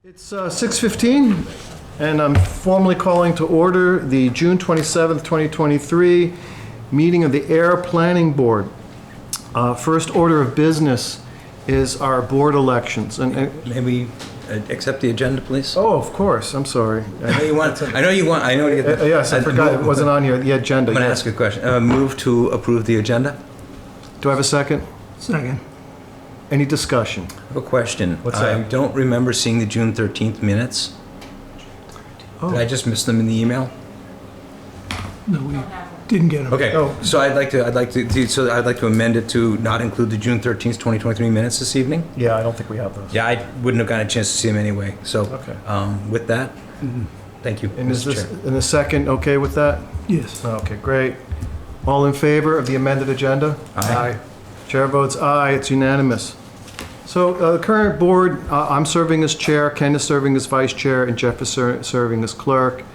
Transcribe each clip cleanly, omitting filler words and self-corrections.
It's 6:15, and I'm formally calling to order the June 27th, 2023 meeting of the Ayer Planning Board. First order of business is our board elections. May we accept the agenda, please? Oh, of course, I'm sorry. I know you want to. Yes, I forgot it wasn't on the agenda. I'm going to ask a question. Move to approve the agenda? Do I have a second? Second. Any discussion? I have a question. What's that? I don't remember seeing the June 13th minutes. Oh. Did I just miss them in the email? No, we didn't get them. Okay. Oh. So I'd like to amend it to not include the June 13th, 2023 minutes this evening. Yeah, I don't think we have those. Yeah, I wouldn't have gotten a chance to see them anyway. So, Okay. with that, thank you, And is Mr. this, Chair. in the second, okay with that? Yes. Okay, great. All in favor of the amended agenda? Aye. Chair votes aye, it's unanimous. So the current board, I'm serving as chair, Ken is serving as vice chair, and Jeff is serving as clerk.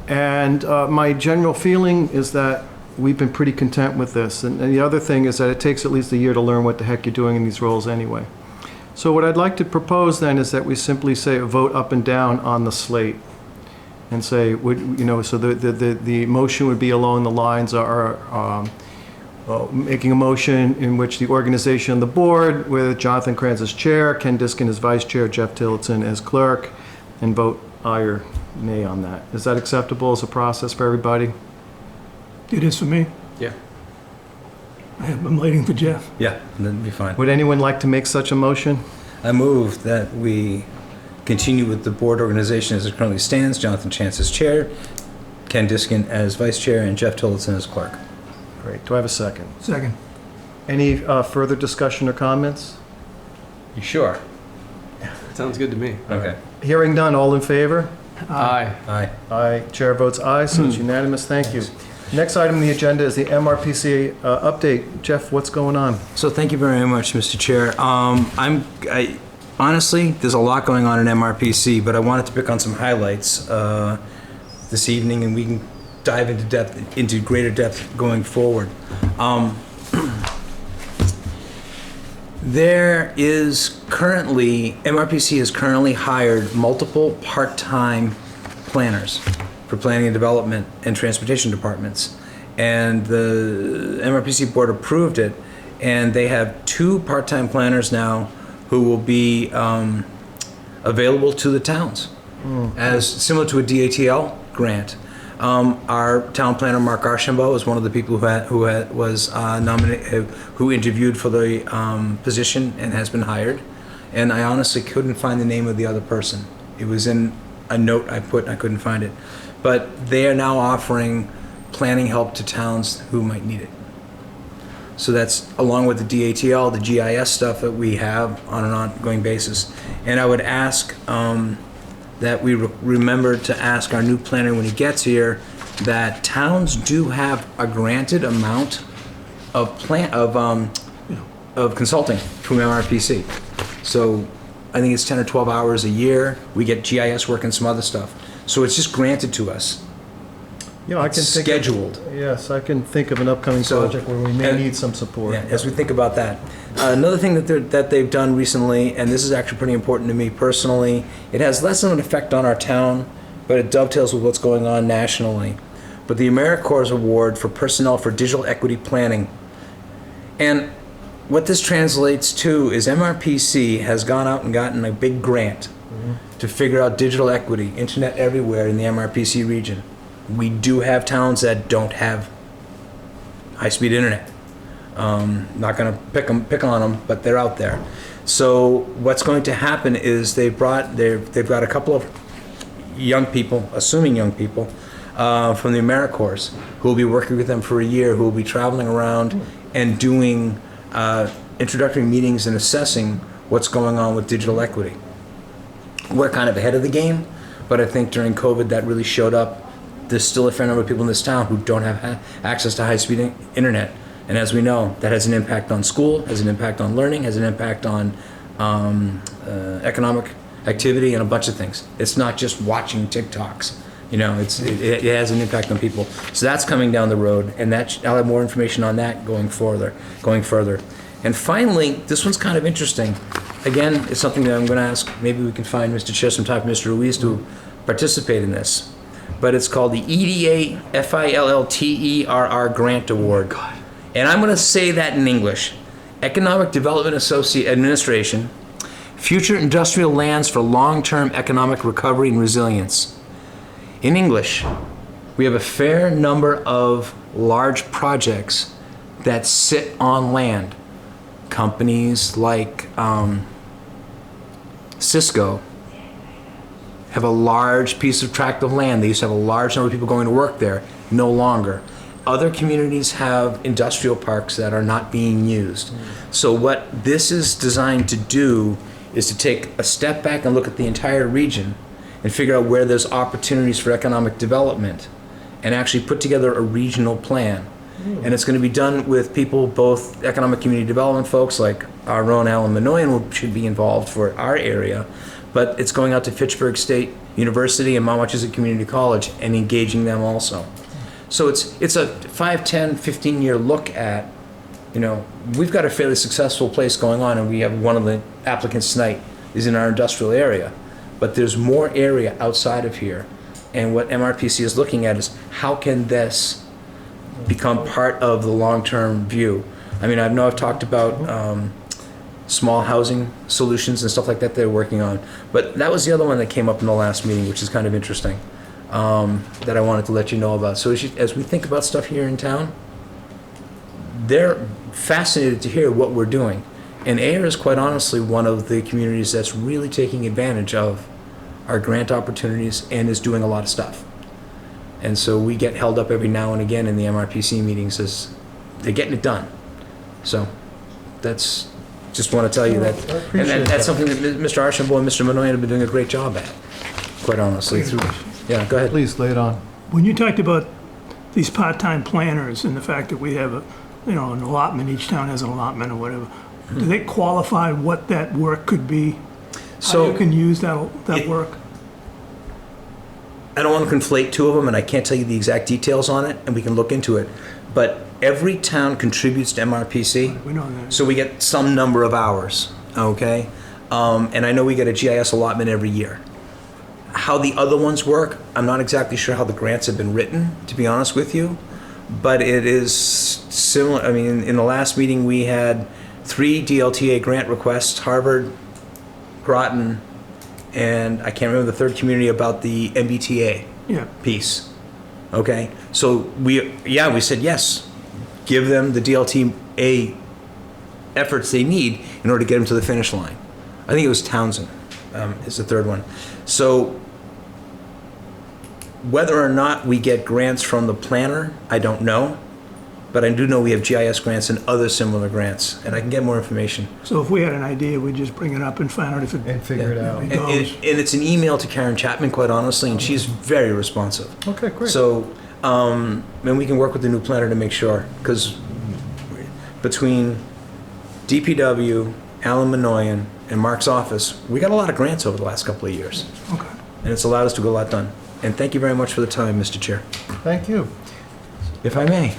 And my general feeling is that we've been pretty content with this. And the other thing is that it takes at least a year to learn what the heck you're doing in these roles anyway. So what I'd like to propose then is that we simply say a vote up and down on the slate. And say, so the motion would be along the lines making a motion in which the organization of the board, with Jonathan Kranz as chair, Ken Diskin as vice chair, Jeff Tillotson as clerk, and vote aye or nay on that. Is that acceptable as a process for everybody? It is for me. Yeah. I'm waiting for Jeff. Yeah, that'd be fine. Would anyone like to make such a motion? I move that we continue with the board organization as it currently stands. Jonathan Chance as chair, Ken Diskin as vice chair, and Jeff Tillotson as clerk. Great. Do I have a second? Second. Any further discussion or comments? You sure? Sounds good to me. Okay. Hearing none, all in favor? Aye. Aye. Aye. Chair votes aye, so it's unanimous. Thank you. Next item on the agenda is the MRPC update. Jeff, what's going on? So thank you very much, Mr. Chair. Honestly, there's a lot going on in MRPC, but I wanted to pick on some highlights this evening, and we can dive into greater depth going forward. MRPC has currently hired multiple part-time planners for planning and development and transportation departments. And the MRPC board approved it, and they have 2 part-time planners now who will be available to the towns as similar to a DATL grant. Our town planner, Mark Archambault, is one of the people was nominated, who interviewed for the position and has been hired. And I honestly couldn't find the name of the other person. It was in a note I put, and I couldn't find it. But they are now offering planning help to towns who might need it. So that's along with the DATL, the GIS stuff that we have on an ongoing basis. And I would ask that we remember to ask our new planner when he gets here that towns do have a granted amount of consulting from MRPC. So I think it's 10 or 12 hours a year. We get GIS work and some other stuff. So it's just granted to us. Yeah, I can think Scheduled. Yes, I can think of an upcoming project where we may need some support. Yeah, as we think about that. Another thing that they've done recently, and this is actually pretty important to me personally, it has less of an effect on our town, but it dovetails with what's going on nationally. But the AmeriCorps Award for Personnel for Digital Equity Planning. And what this translates to is MRPC has gone out and gotten a big grant to figure out digital equity, internet everywhere in the MRPC region. We do have towns that don't have high-speed internet. Not going to pick on them, but they're out there. So what's going to happen is they've got a couple of young people, assuming young people, from the AmeriCorps who will be working with them for a year, who will be traveling around and doing introductory meetings and assessing what's going on with digital equity. We're kind of ahead of the game, but I think during COVID that really showed up. There's still a fair number of people in this town who don't have access to high-speed internet. And as we know, that has an impact on school, has an impact on learning, has an impact on economic activity and a bunch of things. It's not just watching TikToks. It has an impact on people. So that's coming down the road, and I'll have more information on that going further. And finally, this one's kind of interesting. again, it's something that I'm going to ask, maybe we can find Mr. Chair sometime, Mr. Ruiz, to participate in this. But it's called the EDA FILLTERR Grant Award. And I'm going to say that in English. Economic Development Administration, Future Industrial Lands for Long-Term Economic Recovery and Resilience. In English, we have a fair number of large projects that sit on land. Companies like Cisco have a large piece of tract of land. They used to have a large number of people going to work there, no longer. Other communities have industrial parks that are not being used. So what this is designed to do is to take a step back and look at the entire region and figure out where there's opportunities for economic development and actually put together a regional plan. And it's going to be done with people, both economic community development folks like our own Alan Minoyan should be involved for our area, but it's going out to Fitchburg State University and Mount Wachusett Community College and engaging them also. So it's a 5, 10, 15-year look at, we've got a fairly successful place going on, and we have one of the applicants tonight is in our industrial area, but there's more area outside of here. And what MRPC is looking at is how can this become part of the long-term view. I mean, I know I've talked about small housing solutions and stuff like that they're working on, but that was the other one that came up in the last meeting, which is kind of interesting, that I wanted to let you know about. So as we think about stuff here in town, they're fascinated to hear what we're doing. And Ayer is quite honestly one of the communities that's really taking advantage of our grant opportunities and is doing a lot of stuff. And so we get held up every now and again in the MRPC meetings as they're getting it done. So that's, just want to tell you that. And that's something that Mr. Archambault and Mr. Minoyan have been doing a great job at, quite honestly. Yeah, go ahead. Please, lay it on. When you talked about these part-time planners and the fact that we have an allotment, each town has an allotment or whatever, do they qualify what that work could be? So how you can use that work? I don't want to conflate two of them, and I can't tell you the exact details on it, and we can look into it. But every town contributes to MRPC, We know that. so we get some number of hours, okay? And I know we get a GIS allotment every year. How the other ones work, I'm not exactly sure how the grants have been written, to be honest with you, but it is similar. I mean, in the last meeting, we had 3 DLTA grant requests, Harvard, Groton, and I can't remember the third community about the MBTA piece. Okay, so we said yes, give them the DLTA efforts they need in order to get them to the finish line. I think it was Townsend is the third one. So whether or not we get grants from the planner, I don't know. But I do know we have GIS grants and other similar grants, and I can get more information. So if we had an idea, we'd just bring it up and find out if it And figure it out. it And goes. it's an email to Karen Chapman, quite honestly, and she's very responsive. Okay, great. So, and we can work with the new planner to make sure, because between DPW, Alan Minoyan, and Mark's office, we got a lot of grants over the last couple of years, Okay. and it's allowed us to get a lot done. And thank you very much for the time, Mr. Chair. Thank you. If I may,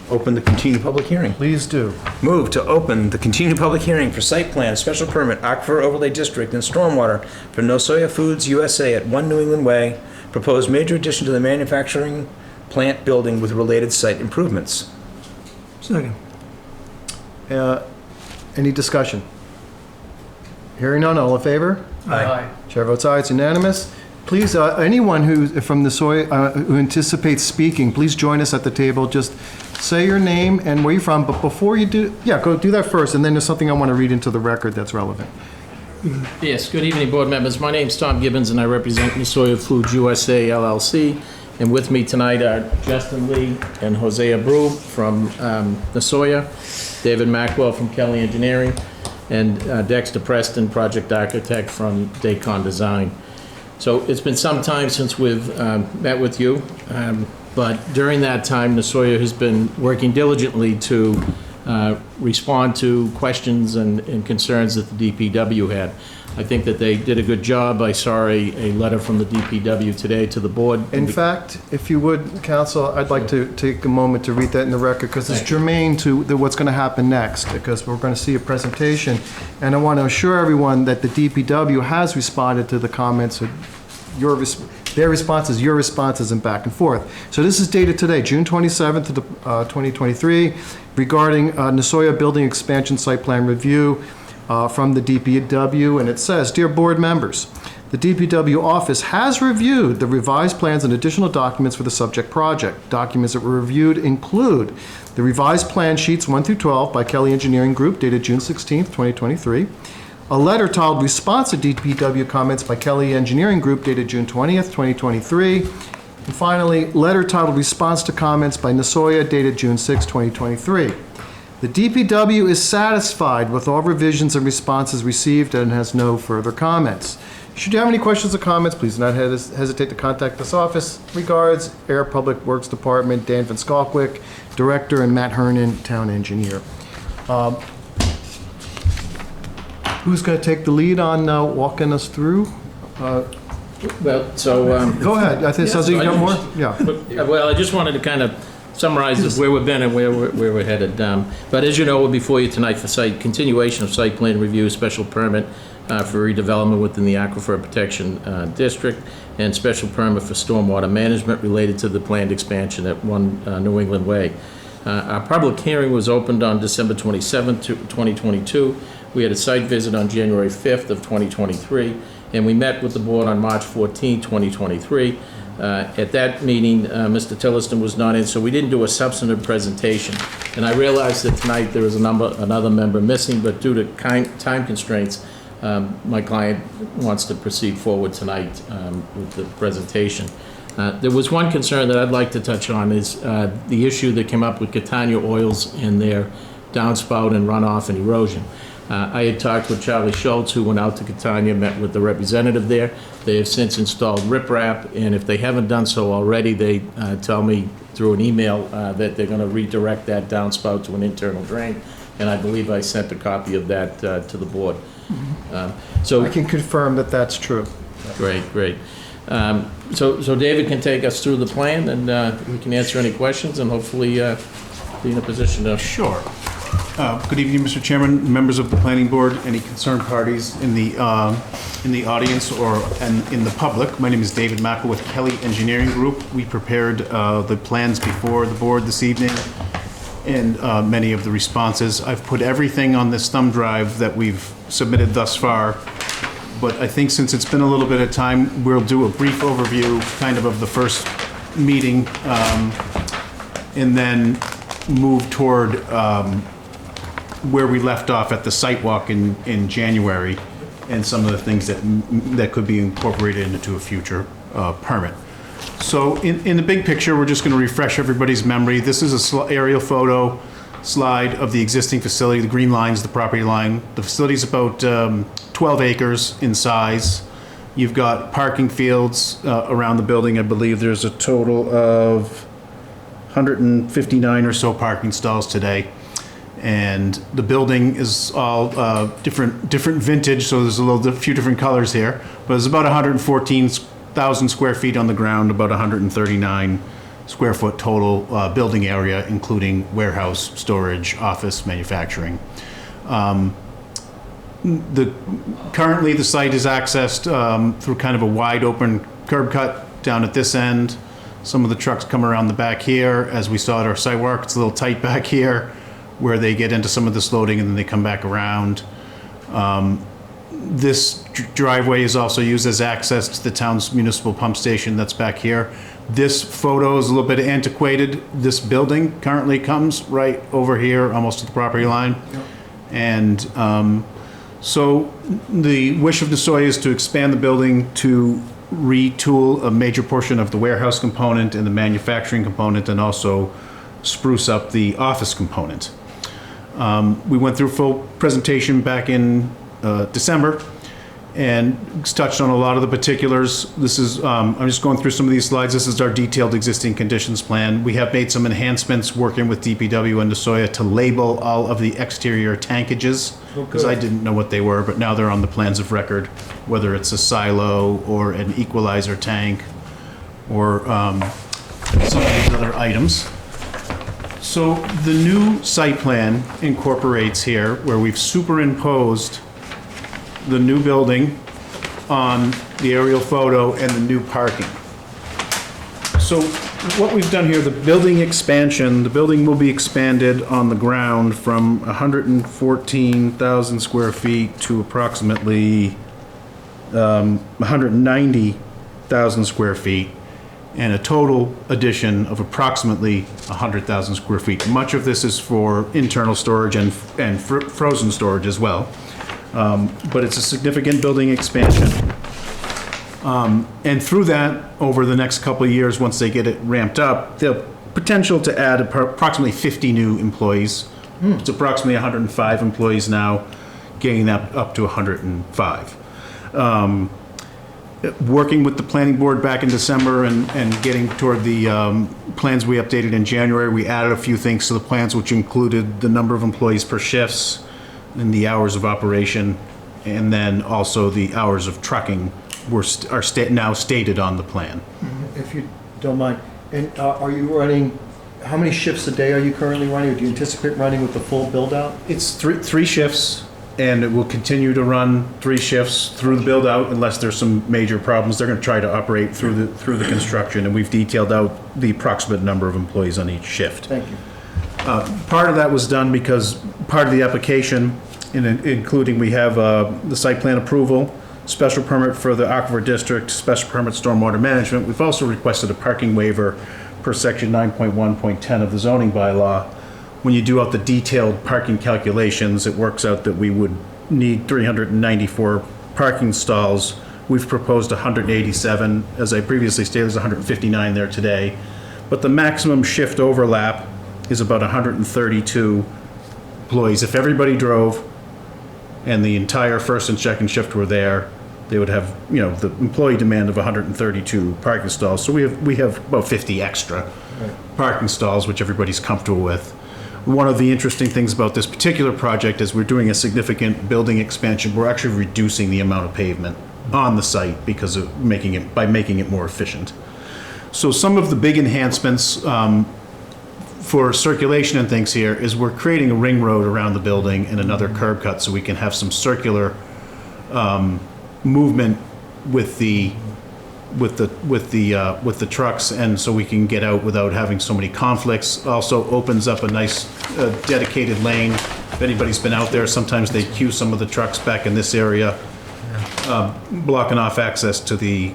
open the continued public hearing. Please do. Move to open the continued public hearing for site plan, special permit, Aquifer Overlay District, and stormwater for Nosoya Foods USA at 1 New England Way. Proposed major addition to the manufacturing plant building with related site improvements. Second. Any discussion? Hearing none, all in favor? Aye. Chair votes aye, it's unanimous. Please, anyone who, from the who anticipates speaking, please join us at the table. Just say your name and where you're from, but before you do, go do that first, and then there's something I want to read into the record that's relevant. Yes, good evening, board members. My name's Tom Gibbons, and I represent Nosoya Foods USA LLC. And with me tonight are Justin Lee and Hosea Brew from Nosoya, David Mackwell from Kelly Engineering, and Dexter Preston, project architect from Dacon Design. So it's been some time since we've met with you, but during that time, Nosoya has been working diligently to respond to questions and concerns that the DPW had. I think that they did a good job. I saw a letter from the DPW today to the board. In fact, if you would, counsel, I'd like to take a moment to read that in the record, because it's germane to what's going to happen next, because we're going to see a presentation. And I want to assure everyone that the DPW has responded to the comments, their responses, your responses, and back and forth. So this is dated today, June 27th, 2023, regarding Nasoya Building Expansion Site Plan Review from the DPW, and it says, "Dear board members, the DPW office has reviewed the revised plans and additional documents for the subject project. Documents that were reviewed include the revised plan sheets 1 through 12 by Kelly Engineering Group dated June 16th, 2023, a letter titled Response to DPW Comments by Kelly Engineering Group dated June 20th, 2023, and finally, letter titled Response to Comments by Nasoya dated June 6, 2023. The DPW is satisfied with all revisions and responses received and has no further comments. Should you have any questions or comments, please do not hesitate to contact this office. Regards, Air Public Works Department, Dan Van Skalkwyk, Director, and Matt Hernan, Town Engineer. Who's going to take the lead on walking us through? Well, so... Go ahead. I think, Suzy, you got more? Yeah. Well, I just wanted to kind of summarize where we've been and where we're headed. But as you know, we're before you tonight for continuation of site plan review, special permit for redevelopment within the Aquifer Protection District, and special permit for stormwater management related to the planned expansion at 1 New England Way. Our public hearing was opened on December 27, 2022. We had a site visit on January 5th of 2023, and we met with the board on March 14, 2023. At that meeting, Mr. Tillotson was not in, so we didn't do a substantive presentation. And I realized that tonight there was another member missing, but due to time constraints, my client wants to proceed forward tonight with the presentation. There was one concern that I'd like to touch on is the issue that came up with Catania Oils in their downspout and runoff and erosion. I had talked with Charlie Schultz, who went out to Catania, met with the representative there. They have since installed riprap, and if they haven't done so already, they tell me through an email that they're going to redirect that downspout to an internal drain, and I believe I sent a copy of that to the board. So I can confirm that that's true. Great. So David can take us through the plan, and we can answer any questions, and hopefully be in a position to... Sure. Good evening, Mr. Chairman, members of the planning board, any concerned parties in the audience and in the public. My name is David Mackel with Kelly Engineering Group. We prepared the plans before the board this evening and many of the responses. I've put everything on this thumb drive that we've submitted thus far, but I think since it's been a little bit of time, we'll do a brief overview kind of the first meeting and then move toward where we left off at the site walk in January and some of the things that could be incorporated into a future permit. So in the big picture, we're just going to refresh everybody's memory. This is a aerial photo slide of the existing facility. The green line's the property line. The facility's about 12 acres in size. You've got parking fields around the building. I believe there's a total of 159 or so parking stalls today. And the building is all different vintage, so there's a few different colors here. But it's about 114,000 square feet on the ground, about 139 square foot total building area, including warehouse, storage, office, manufacturing. Currently, the site is accessed through kind of a wide open curb cut down at this end. Some of the trucks come around the back here. As we saw at our site walk, it's a little tight back here, where they get into some of this loading and then they come back around. This driveway is also used as access to the town's municipal pump station that's back here. This photo is a little bit antiquated. This building currently comes right over here, almost to the property line. Yep. And so the wish of Nasoya is to expand the building to retool a major portion of the warehouse component and the manufacturing component, and also spruce up the office component. We went through a full presentation back in December, and it's touched on a lot of the particulars. This is, I'm just going through some of these slides. This is our detailed existing conditions plan. We have made some enhancements working with DPW and Nasoya to label all of the exterior tankages, because I didn't know what they were, but now they're on the plans of record, whether it's a silo or an equalizer tank or some of these other items. So the new site plan incorporates here where we've superimposed the new building on the aerial photo and the new parking. So what we've done here, the building expansion, the building will be expanded on the ground from 114,000 square feet to approximately 190,000 square feet, and a total addition of approximately 100,000 square feet. Much of this is for internal storage and frozen storage as well. But it's a significant building expansion. And through that, over the next couple of years, once they get it ramped up, the potential to add approximately 50 new employees. It's approximately 105 employees now, getting that up to 105. Working with the planning board back in December and getting toward the plans we updated in January, we added a few things to the plans, which included the number of employees per shifts and the hours of operation, and then also the hours of trucking are now stated on the plan. If you don't mind, and are you running, how many shifts a day are you currently running, or do you anticipate running with the full build-out? It's three shifts, and it will continue to run 3 shifts through the build-out unless there's some major problems. They're going to try to operate through the construction, and we've detailed out the approximate number of employees on each shift. Thank you. Part of that was done because part of the application, including we have the site plan approval, special permit for the Aquifer District, special permit stormwater management. We've also requested a parking waiver per section 9.1.10 of the zoning bylaw. When you do out the detailed parking calculations, it works out that we would need 394 parking stalls. We've proposed 187. As I previously stated, there's 159 there today. But the maximum shift overlap is about 132 employees. If everybody drove and the entire first and second shift were there, they would have, the employee demand of 132 parking stalls. So we have about 50 extra parking stalls, which everybody's comfortable with. One of the interesting things about this particular project is we're doing a significant building expansion. We're actually reducing the amount of pavement on the site because of making it more efficient. So some of the big enhancements for circulation and things here is we're creating a ring road around the building and another curb cut so we can have some circular movement with the trucks, and so we can get out without having so many conflicts. Also opens up a nice dedicated lane. If anybody's been out there, sometimes they queue some of the trucks back in this area, blocking off access to the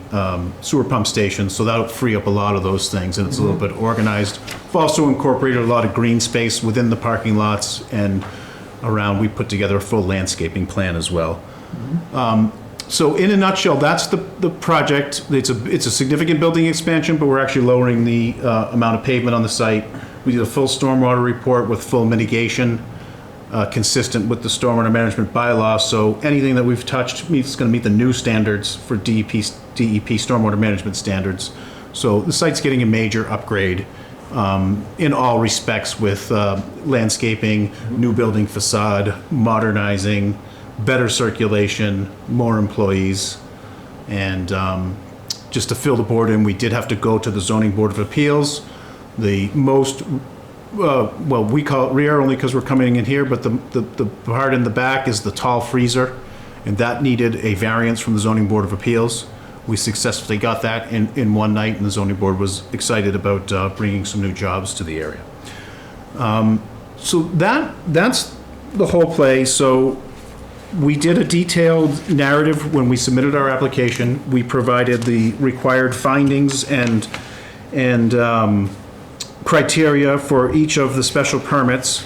sewer pump station, so that'll free up a lot of those things, and it's a little bit organized. We've also incorporated a lot of green space within the parking lots and around. We put together a full landscaping plan as well. So in a nutshell, that's the project. It's a significant building expansion, but we're actually lowering the amount of pavement on the site. We did a full stormwater report with full mitigation, consistent with the stormwater management bylaw. So anything that we've touched is going to meet the new standards for DEP stormwater management standards. So the site's getting a major upgrade in all respects, with landscaping, new building facade, modernizing, better circulation, more employees, and just to fill the board in, we did have to go to the Zoning Board of Appeals. The most, well, we call it rear only because we're coming in here, but the part in the back is the tall freezer, and that needed a variance from the Zoning Board of Appeals. We successfully got that in one night, and the Zoning Board was excited about bringing some new jobs to the area. So that's the whole play. So we did a detailed narrative when we submitted our application. We provided the required findings and criteria for each of the special permits.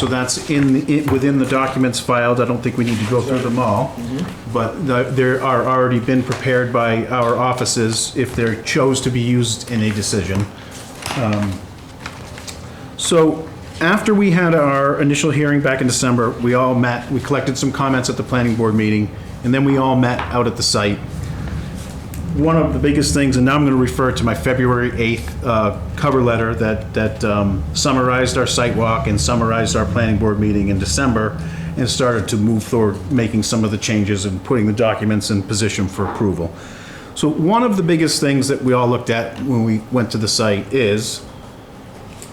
So that's within the documents filed. I don't think we need to go through them all, but there are already been prepared by our offices if they're chose to be used in a decision. So after we had our initial hearing back in December, we all met, we collected some comments at the planning board meeting, And then we all met out at the site. One of the biggest things, and now I'm going to refer to my February 8th cover letter that summarized our site walk and summarized our planning board meeting in December, and started to move forward making some of the changes and putting the documents in position for approval. So one of the biggest things that we all looked at when we went to the site is,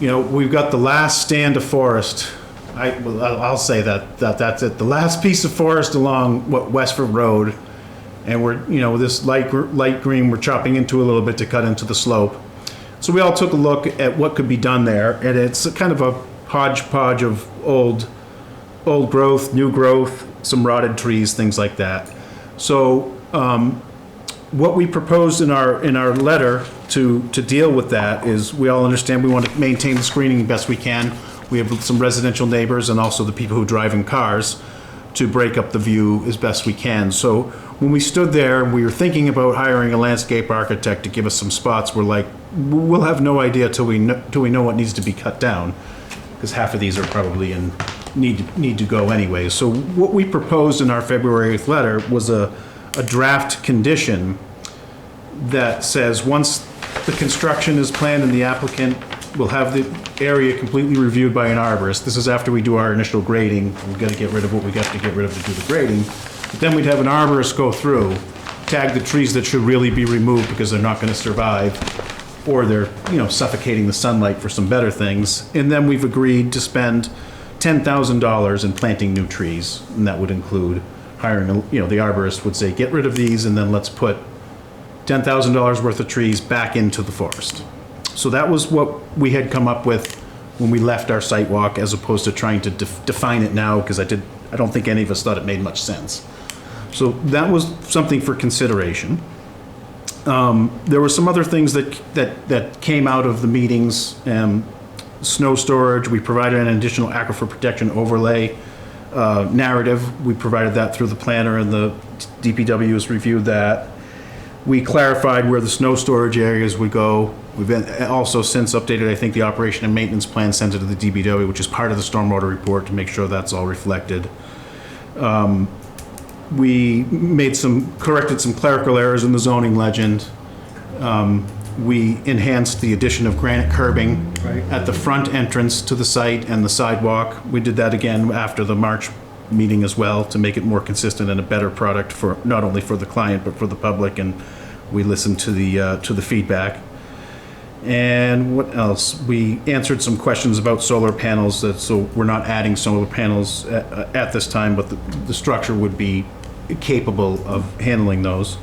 we've got the last stand of forest. I'll say that's it. The last piece of forest along Westford Road, and we're, this light green, we're chopping into a little bit to cut into the slope. So we all took a look at what could be done there, and it's kind of a hodgepodge of old growth, new growth, some rotted trees, things like that. So what we proposed in our letter to deal with that is, we all understand we want to maintain the screening best we can. We have some residential neighbors and also the people who drive in cars to break up the view as best we can. So when we stood there and we were thinking about hiring a landscape architect to give us some spots, we're like, we'll have no idea till we know what needs to be cut down, because half of these are probably need to go anyway. So what we proposed in our February 8th letter was a draft condition that says, once the construction is planned and the applicant will have the area completely reviewed by an arborist. This is after we do our initial grading. We've got to get rid of what we got to get rid of to do the grading. But then we'd have an arborist go through, tag the trees that should really be removed because they're not going to survive, or they're, suffocating the sunlight for some better things. And then we've agreed to spend $10,000 in planting new trees. And that would include hiring, the arborist would say, get rid of these, and then let's put $10,000 worth of trees back into the forest. So that was what we had come up with when we left our site walk, as opposed to trying to define it now, because I don't think any of us thought it made much sense. So that was something for consideration. There were some other things that came out of the meetings. Snow storage, we provided an additional aquifer protection overlay narrative. We provided that through the planner, and the DPW has reviewed that. We clarified where the snow storage areas would go. We've been also since updated, I think, the operation and maintenance plan, sent it to the DPW, which is part of the stormwater report, to make sure that's all reflected. We corrected some clerical errors in the zoning legend. We enhanced the addition of granite curbing at the front entrance to the site and the sidewalk. We did that again after the March meeting as well, to make it more consistent and a better product for not only for the client but for the public. And we listened to the feedback. And what else? We answered some questions about solar panels. So we're not adding solar panels at this time, but the structure would be capable of handling those.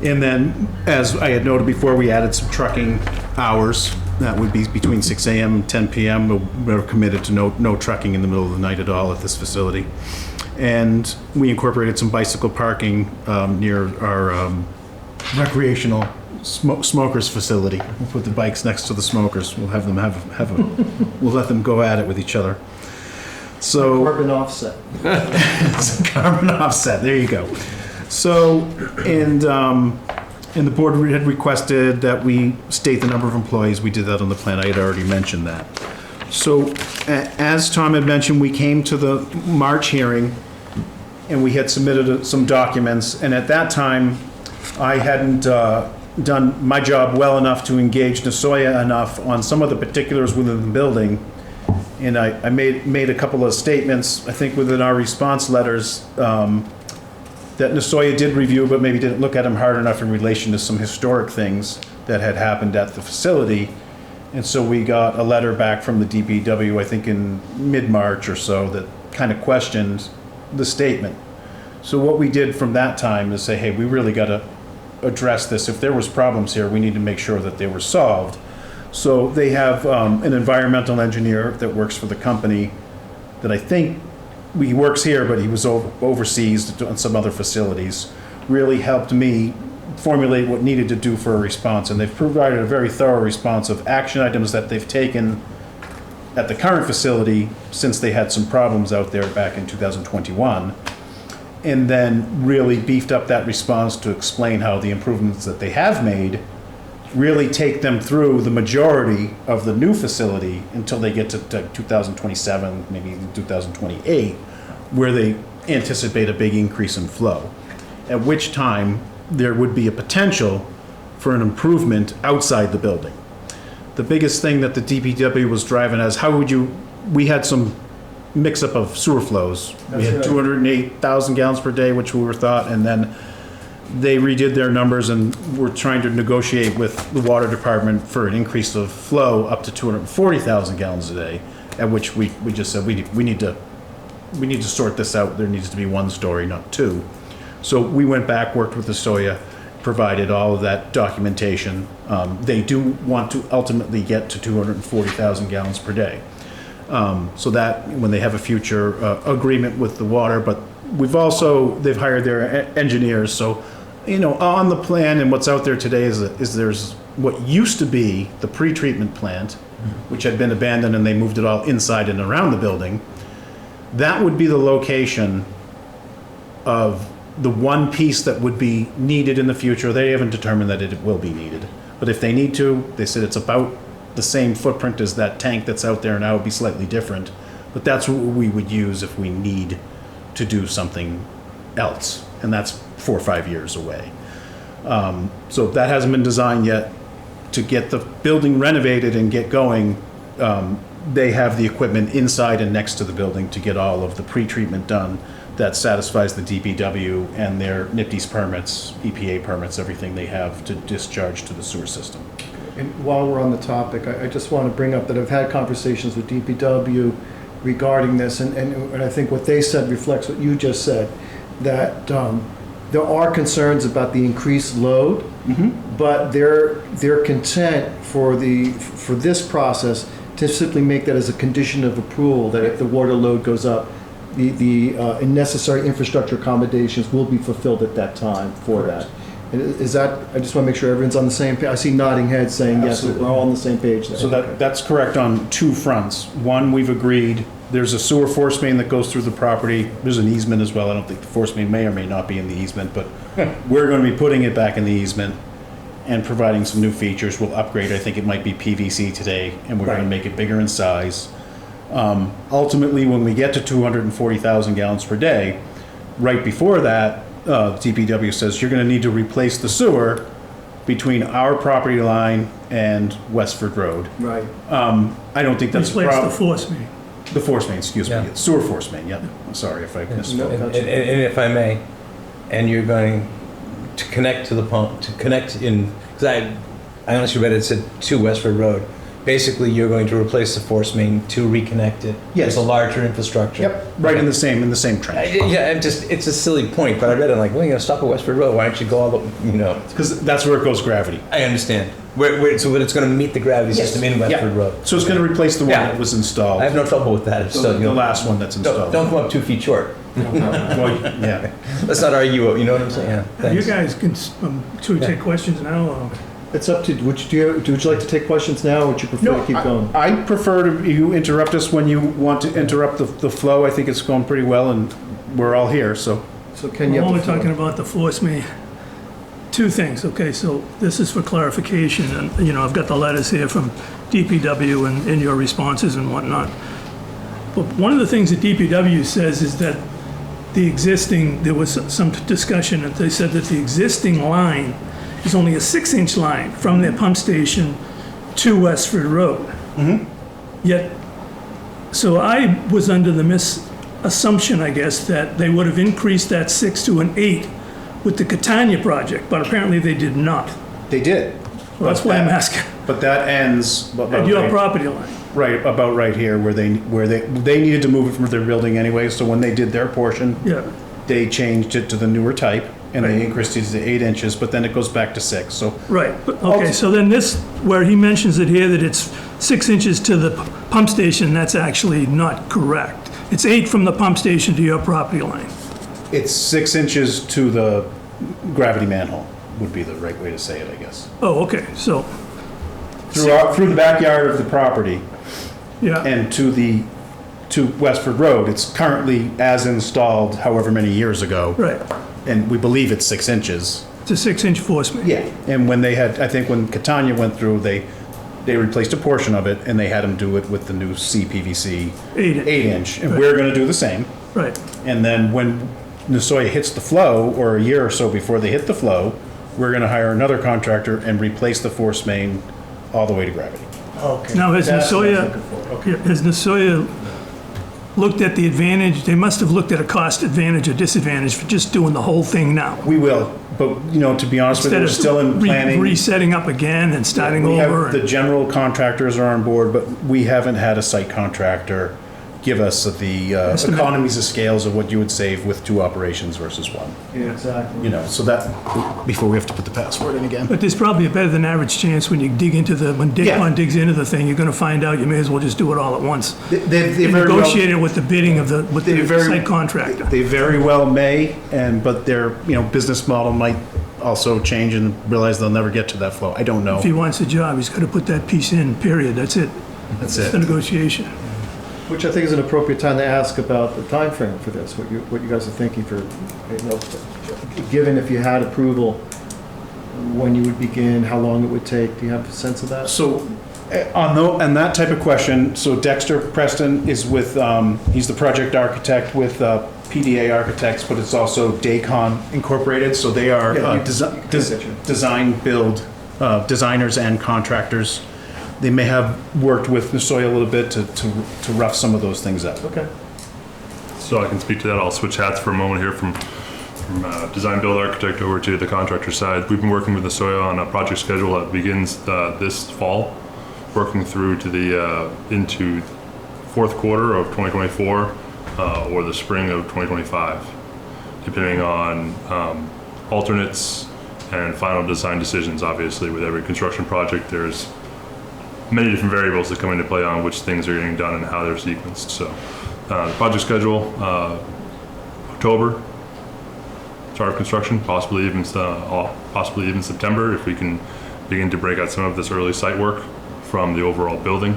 And then, as I had noted before, we added some trucking hours. That would be between 6 a.m. and 10 p.m. We're committed to no trucking in the middle of the night at all at this facility. And we incorporated some bicycle parking near our recreational smokers facility. We'll put the bikes next to the smokers. We'll have them we'll let them go at it with each other. So Carbon offset. it's a carbon offset. There you go. So, and the board had requested that we state the number of employees. We did that on the plan. I had already mentioned that. So, as Tom had mentioned, we came to the March hearing, and we had submitted some documents. And at that time, I hadn't done my job well enough to engage Nasoya enough on some of the particulars within the building. And I made a couple of statements, I think, within our response letters, that Nasoya did review, but maybe didn't look at them hard enough in relation to some historic things that had happened at the facility. And so we got a letter back from the DPW, I think in mid-March or so, that kind of questioned the statement. So what we did from that time is say, hey, we really got to address this. If there was problems here, we need to make sure that they were solved. So they have an environmental engineer that works for the company that I think he works here, but he was overseas on some other facilities, really helped me formulate what needed to do for a response. And they've provided a very thorough response of action items that they've taken at the current facility since they had some problems out there back in 2021. And then really beefed up that response to explain how the improvements that they have made really take them through the majority of the new facility until they get to 2027, maybe 2028, where they anticipate a big increase in flow, at which time there would be a potential for an improvement outside the building. The biggest thing that the DPW was driving as, we had some mix-up of sewer flows. We had 208,000 gallons per day, which we were thought, and then they redid their numbers and were trying to negotiate with the water department for an increase of flow up to 240,000 gallons a day, at which we just said, we need to sort this out. There needs to be one story, not two. So we went back, worked with the Soya, provided all of that documentation. They do want to ultimately get to 240,000 gallons per day. So that when they have a future agreement with the water, but they've hired their engineers. So, on the plan and what's out there today is there's what used to be the pre-treatment plant, which had been abandoned and they moved it all inside and around the building. That would be the location of the one piece that would be needed in the future. They haven't determined that it will be needed. But if they need to, they said it's about the same footprint as that tank that's out there now. It would be slightly different. But that's what we would use if we need to do something else. And that's 4 or 5 years away. So that hasn't been designed yet. To get the building renovated and get going, they have the equipment inside and next to the building to get all of the pre-treatment done that satisfies the DPW and their NIPD's permits, EPA permits, everything they have to discharge to the sewer system. And while we're on the topic, I just want to bring up that I've had conversations with DPW regarding this, and I think what they said reflects what you just said, that there are concerns about the increased load, but they're content for this process to simply make that as a condition of approval, that if the water load goes up, the necessary infrastructure accommodations will be fulfilled at that time for that. Is that, I just want to make sure everyone's on the same page. I see nodding heads saying yes, we're all on the same page there. So that's correct on two fronts. One, we've agreed, there's a sewer force main that goes through the property. There's an easement as well. I don't think the force main may or may not be in the easement, but we're going to be putting it back in the easement and providing some new features. We'll upgrade, I think it might be PVC today, and we're going to make it bigger in size. Ultimately, when we get to 240,000 gallons per day, right before that, DPW says you're going to need to replace the sewer between our property line and Westford Road. Right. I don't think that's a Replace problem. the force main. The force main, excuse me. Yeah. Sewer force main, yep. I'm sorry if I misspoke. And if I may, and you're going to connect to the pump, to connect in, because I honestly read it said to Westford Road. Basically, you're going to replace the force main to reconnect it. Yes. With a larger infrastructure. Yep, right in the same trench. Yeah, it's a silly point, but I read it like, well, you're gonna stop at Westford Road. Why don't you go all the, Because that's where it goes gravity. I understand. So it's gonna meet the gravity system in Westford Road. So it's going to replace the one Yeah. that was installed. I have no trouble with that. It's still, The last one that's installed. don't come up 2 feet short. Well, yeah. Let's not argue. You know what I'm saying? Yeah. You Thanks. guys can, should we take questions now? Or? It's up to, would you like to take questions now, or would you prefer to keep going? I prefer you interrupt us when you want to interrupt the flow. I think it's going pretty well, and we're all here, so. So Ken, you While have we're the floor. talking about the force main, 2 things, okay, so this is for clarification, and, I've got the letters here from DPW and your responses and whatnot. But one of the things that DPW says is that there was some discussion, and they said that the existing line is only a 6-inch line from their pump station to Westford Road. Yet, so I was under the assumption, I guess, that they would have increased that 6 to an 8 with the Catania project, but apparently they did not. They did. Well, that's why I'm asking. But that ends. At your property line. Right, about right here, where they needed to move it from their building anyway, so when they did their portion, Yeah, they changed it to the newer type, and they increased it to 8 inches, but then it goes back to 6, so. right. But, okay, so then this, where he mentions it here, that it's 6 inches to the pump station, that's actually not correct. It's 8 from the pump station to your property line. It's 6 inches to the gravity manhole, would be the right way to say it, I guess. Oh, okay, so, Through the backyard of the property yeah, and to Westford Road, it's currently as installed however many years ago. right. And we believe it's 6 inches. It's a 6-inch force main. Yeah. And when they had, I think when Catania went through, they replaced a portion of it, and they had them do it with the new CPVC 8 inch. 8 inch. And Right. we're gonna do the same. Right. And then when Nasoya hits the flow, or a year or so before they hit the flow, we're gonna hire another contractor and replace the force main all the way to gravity. Okay. Now, has That's what I was Nasoya, looking for. Okay. has Nasoya looked at the advantage, they must have looked at a cost advantage or disadvantage for just doing the whole thing now? We will, but, to be honest with you, Instead we're of still in planning. resetting up again and starting We over? have, the general contractors are on board, but we haven't had a site contractor give us the Estimate. economies of scales of what you would save with 2 operations versus 1. Yeah, exactly. So that, before we have to put the password in again. But there's probably a better than average chance when you dig into when Yeah. Daycon digs into the thing, you're gonna find out you may as well just do it all at once. They And very well- negotiate it with the bidding of with They the very- site contractor. They very well may, but their, business model might also change and realize they'll never get to that flow. I don't know. If he wants a job, he's gotta put that piece in, period, that's it. That's It's the it. negotiation. Which I think is an appropriate time to ask about the time frame for this, what you guys are thinking for, given if you had approval, when you would begin, how long it would take, do you have a sense of that? So, on that type of question, so Dexter Preston is with, he's the project architect with PDA Architects, but it's also Daycon Incorporated, so they are Yeah, you can picture. design, build, designers and contractors. They may have worked with Nasoya a little bit to rough some of those things out. Okay. So I can speak to that. I'll switch hats for a moment here from design build architect over to the contractor side. We've been working with Nasoya on a project schedule that begins this fall, working through to the into fourth quarter of 2024 or the spring of 2025, depending on alternates and final design decisions. Obviously, with every construction project, there's many different variables that come into play on which things are getting done and how they're sequenced. So, project schedule, October, start of construction, possibly even September if we can begin to break out some of this early site work from the overall building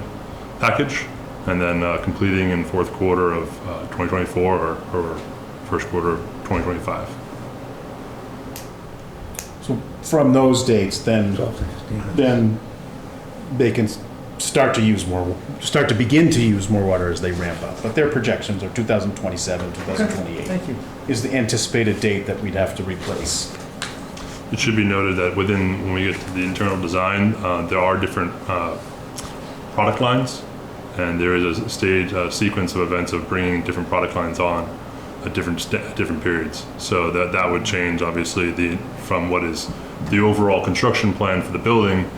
package, and then completing in fourth quarter of 2024 or first quarter of 2025. So from those dates, then they can start to begin to use more water as they ramp up. But their projections are 2027, 2028 Thank you. is the anticipated date that we'd have to replace. It should be noted that when we get to the internal design, there are different product lines, and there is a sequence of events of bringing different product lines on at different periods. So that would change, obviously, from what is the overall construction plan for the building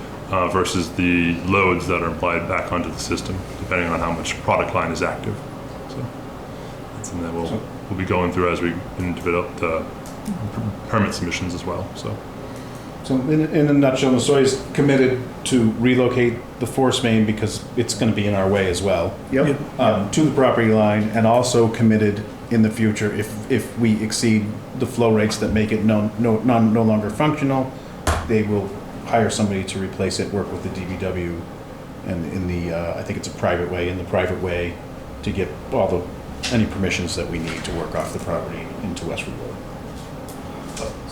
versus the loads that are applied back onto the system, depending on how much product line is active. So that's something that we'll be going through as we develop the permit submissions as well. So in a nutshell, Nasoya is committed to relocate the force main because it's going to be in our way as well. Yep. To the property line, and also committed in the future if we exceed the flow rates that make it no longer functional, they will hire somebody to replace it, work with the DBW, and in the I think it's a private way to get any permissions that we need to work off the property into Westwood Road.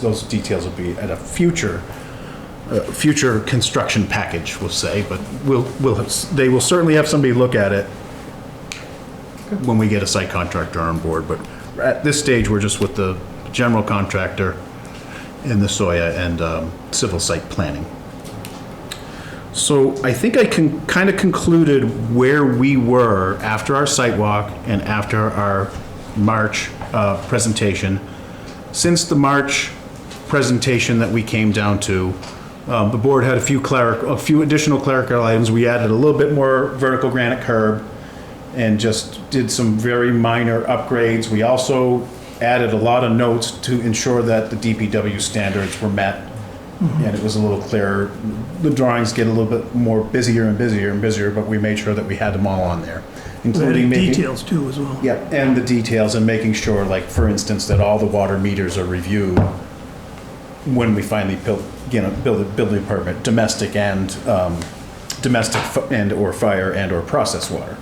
Those details will be at a future construction package, we'll say, but they will certainly have somebody look at it when we get a site contractor on board. But at this stage, we're just with the general contractor and the Nasoya and civil site planning. So I think I kind of concluded where we were after our site walk and after our March presentation. Since the March presentation that we came down to, the board had a few additional clerical items. We added a little bit more vertical granite curb and just did some very minor upgrades. We also added a lot of notes to ensure that the DPW standards were met, and it was a little clearer. The drawings get a little bit more busier and busier, but we made sure that we had them all on there, including making Details too as well. yeah, and the details, and making sure, like, for instance, that all the water meters are reviewed when we finally build a building department, domestic and or fire and or process water.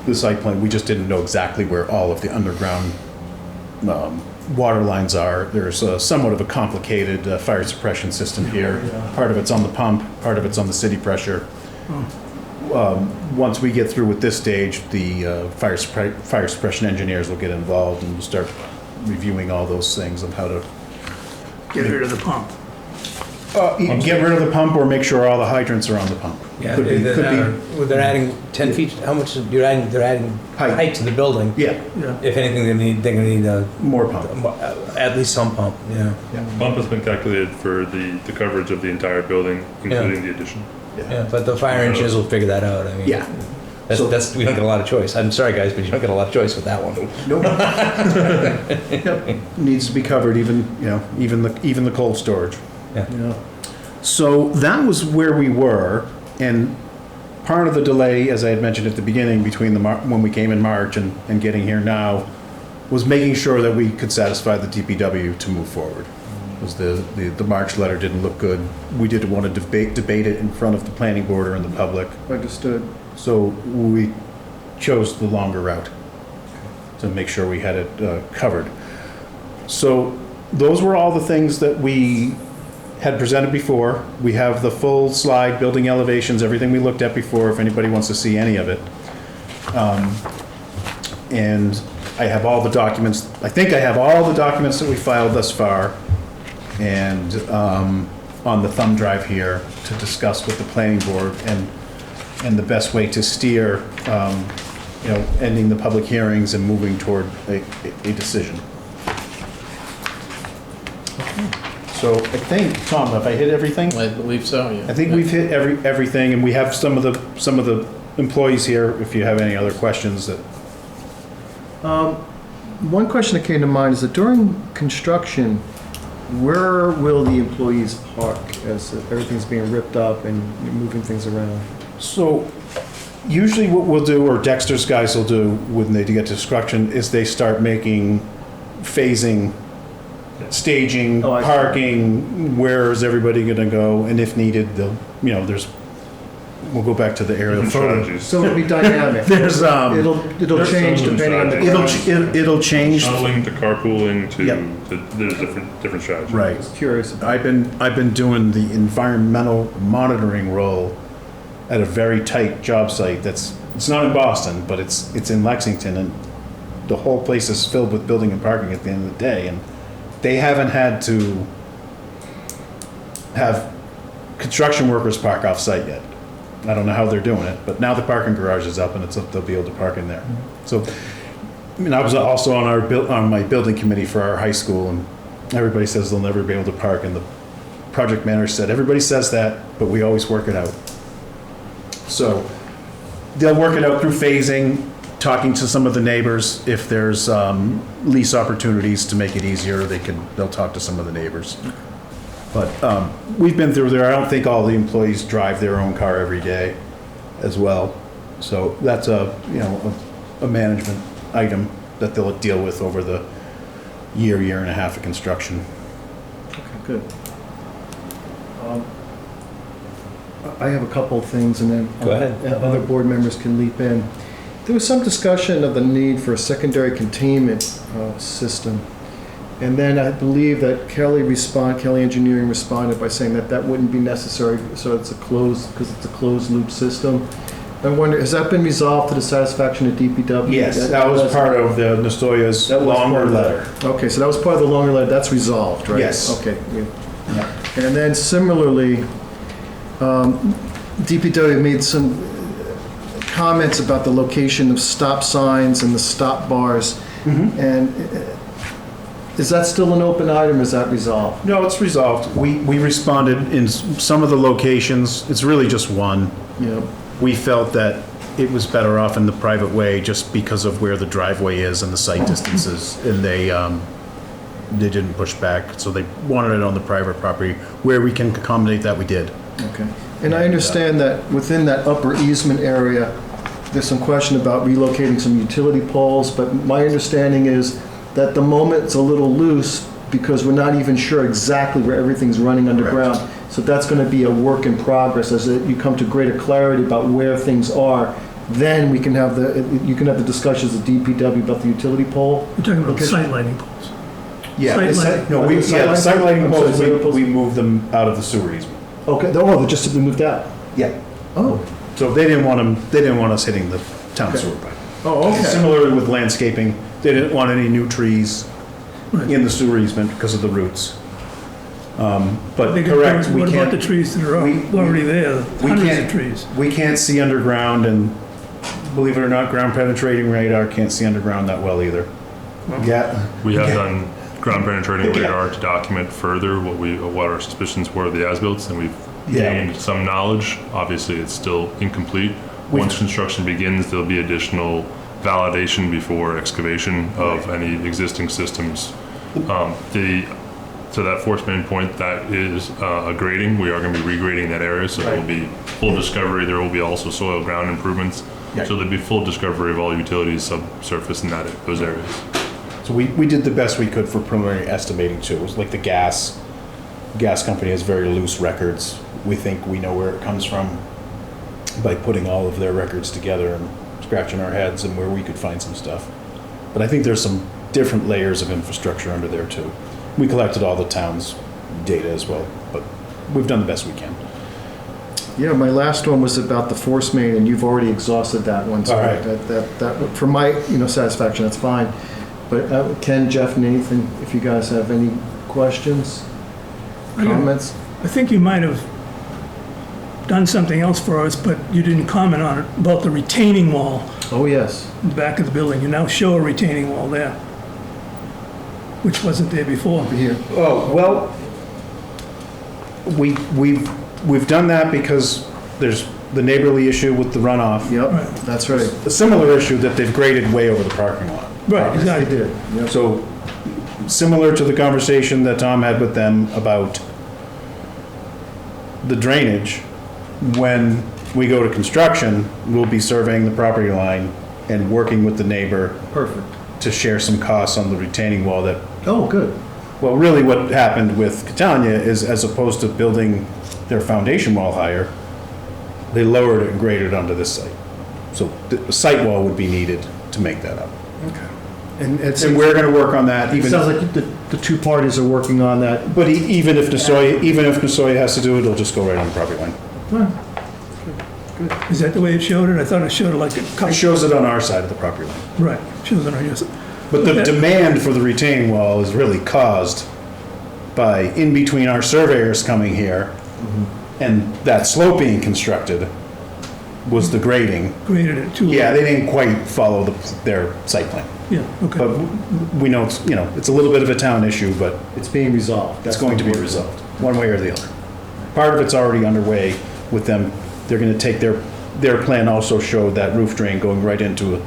The site plan, we just didn't know exactly where all of the underground water lines are. There's somewhat of a complicated fire suppression system here. Part of it's on the pump, part of it's on the city pressure. once we get through with this stage, the fire suppression engineers will get involved and we'll start reviewing all those things of how to Get rid of the pump. get rid of the pump or make sure all the hydrants are on the pump. Yeah, Could be, well, they're adding 10 feet, how much, they're adding Height. height to the building. yeah, Yeah. If anything, they're gonna need more pump. at least some pump, yeah. Bump has been calculated for the coverage of the entire building, including the addition. Yeah, but the fire engineers will figure that out, I mean. Yeah. That's, we don't get a lot of choice. I'm sorry, guys, but you don't get a lot of choice with that one. Nope. Yep. Needs to be covered, even, even the cold storage. Yeah. So that was where we were, and part of the delay, as I had mentioned at the beginning, between when we came in March and getting here now, was making sure that we could satisfy the DPW to move forward. Was the March letter didn't look good. We didn't want to debate it in front of the planning board or in the public. Understood. So we chose the longer route to make sure we had it covered. So those were all the things that we had presented before. We have the full slide, building elevations, everything we looked at before, if anybody wants to see any of it. And I have all the documents, I think I have all the documents that we filed thus far, and on the thumb drive here to discuss with the planning board and the best way to steer, ending the public hearings and moving toward a decision. So I think, Tom, have I hit everything? I believe so, yeah. I think we've hit everything, and we have some of the employees here, if you have any other questions that. One question that came to mind is that during construction, where will the employees park as everything's being ripped up and you're moving things around? So usually what we'll do, or Dexter's guys will do when they get to construction, is they start making phasing, staging, Oh, I see. parking, where is everybody gonna go, and if needed, they'll, we'll go back to the aerial Different photo. strategies. So it'll be dynamic. There's, It'll change some depending on the strategies. ground. it'll change. Shuttling to carpooling Yep. there's different strategies. Right. Just curious. I've been doing the environmental monitoring role at a very tight job site it's not in Boston, but it's in Lexington, and the whole place is filled with building and parking at the end of the day, and they haven't had to have construction workers park off site yet. I don't know how they're doing it, but now the parking garage is up and they'll be able to park in there. So, I was also on my building committee for our high school, and everybody says they'll never be able to park, and the project manager said, everybody says that, but we always work it out. So they'll work it out through phasing, talking to some of the neighbors. If there's lease opportunities to make it easier, they'll talk to some of the neighbors. But we've been through there. I don't think all the employees drive their own car every day as well. So that's a management item that they'll deal with over the year and a half of construction. Okay, good. I have a couple of things, and then Go ahead. Other board members can leap in. There was some discussion of the need for a secondary containment system. And then I believe that Kelly Engineering responded by saying that wouldn't be necessary, so it's because it's a closed loop system. I wonder, has that been resolved to the satisfaction of DPW? Yes, that was part of the Nastoya's That was longer part of letter. that. Okay, so that was part of the longer letter, that's resolved, right? Yes. Okay. Yeah. And then similarly, DPW made some comments about the location of stop signs and the stop bars. And is that still an open item, or is that resolved? No, it's resolved. We responded in some of the locations. It's really just one. Yeah. We felt that it was better off in the private way just because of where the driveway is and the site distances, and they didn't push back, so they wanted it on the private property. Where we can accommodate that, we did. Okay. And I understand that within that upper easement area, there's some question about relocating some utility poles, but my understanding is that the moment it's a little loose because we're not even sure exactly where everything's running underground. Correct. So that's going to be a work in progress. As you come to greater clarity about where things are, then you can have the discussions with DPW about the utility pole. You're talking about Okay. site lighting poles. Yeah, Site the site- lighting. no, The site the site lighting I'm sorry, poles, site poles. we moved them out of the sewer easement. Okay, they're just simply moved out. Yeah. Oh, So they didn't want us hitting the town sewer pipe. Oh, okay. Similarly with landscaping, they didn't want any new trees in the sewer easement because of the roots. But They could- correct, we What about the can't, trees that are we- already there, we hundreds can't- of trees? we can't see underground, and believe it or not, ground penetrating radar can't see underground that well either. Yeah, We have done ground penetrating radar to document further what our suspicions were of the as-built, and we've Yeah. gained some knowledge. Obviously, it's still incomplete. Once construction begins, there'll be additional validation before excavation of any existing systems. To that force main point, that is a grading. We are going to be regrading that area, so there will be full discovery. There will be also soil ground improvements. So there'll be full discovery of all utilities subsurface in those areas. so we did the best we could for preliminary estimating too. It was like the gas company has very loose records. We think we know where it comes from by putting all of their records together and scratching our heads and where we could find some stuff. But I think there's some different layers of infrastructure under there too. We collected all the town's data as well, but we've done the best we can. Yeah, my last one was about the force main, and you've already exhausted that one. So All right. that for my satisfaction, that's fine. But Ken, Jeff, and Nathan, if you guys have any questions, comments? I think you might have done something else for us, but you didn't comment on it, about the retaining wall Oh, yes. in the back of the building. You now show a retaining wall there, which wasn't there before. Here. Oh, well, we've done that because there's the neighborly issue with the runoff. Yep, Right. that's right. A similar issue that they've graded way over the parking lot. Right, They exactly. did. Yep. So, similar to the conversation that Tom had with them about the drainage, when we go to construction, we'll be surveying the property line and working with the neighbor Perfect. to share some costs on the retaining wall that, Oh, good. well, really what happened with Catania is as opposed to building their foundation wall higher, they lowered it and graded it onto this site. So the site wall would be needed to make that up. And it's, And we're gonna work on that it even. sounds like the two parties are working on that. But even if Nasoya has to do it, it'll just go right on the property line. Is that the way it showed it? I thought it showed it like a It couple. shows it on our side of the property line. Right, shows it on your side. But the Okay. demand for the retaining wall is really caused by in between our surveyors coming here and that slope being constructed was the grading. Graded it too. Yeah, they didn't quite follow their site plan. Yeah, okay. But we know it's a little bit of a town issue, but It's being resolved. it's going to be resolved, one way or the other. Part of it's already underway with them. They're gonna take their plan also showed that roof drain going right into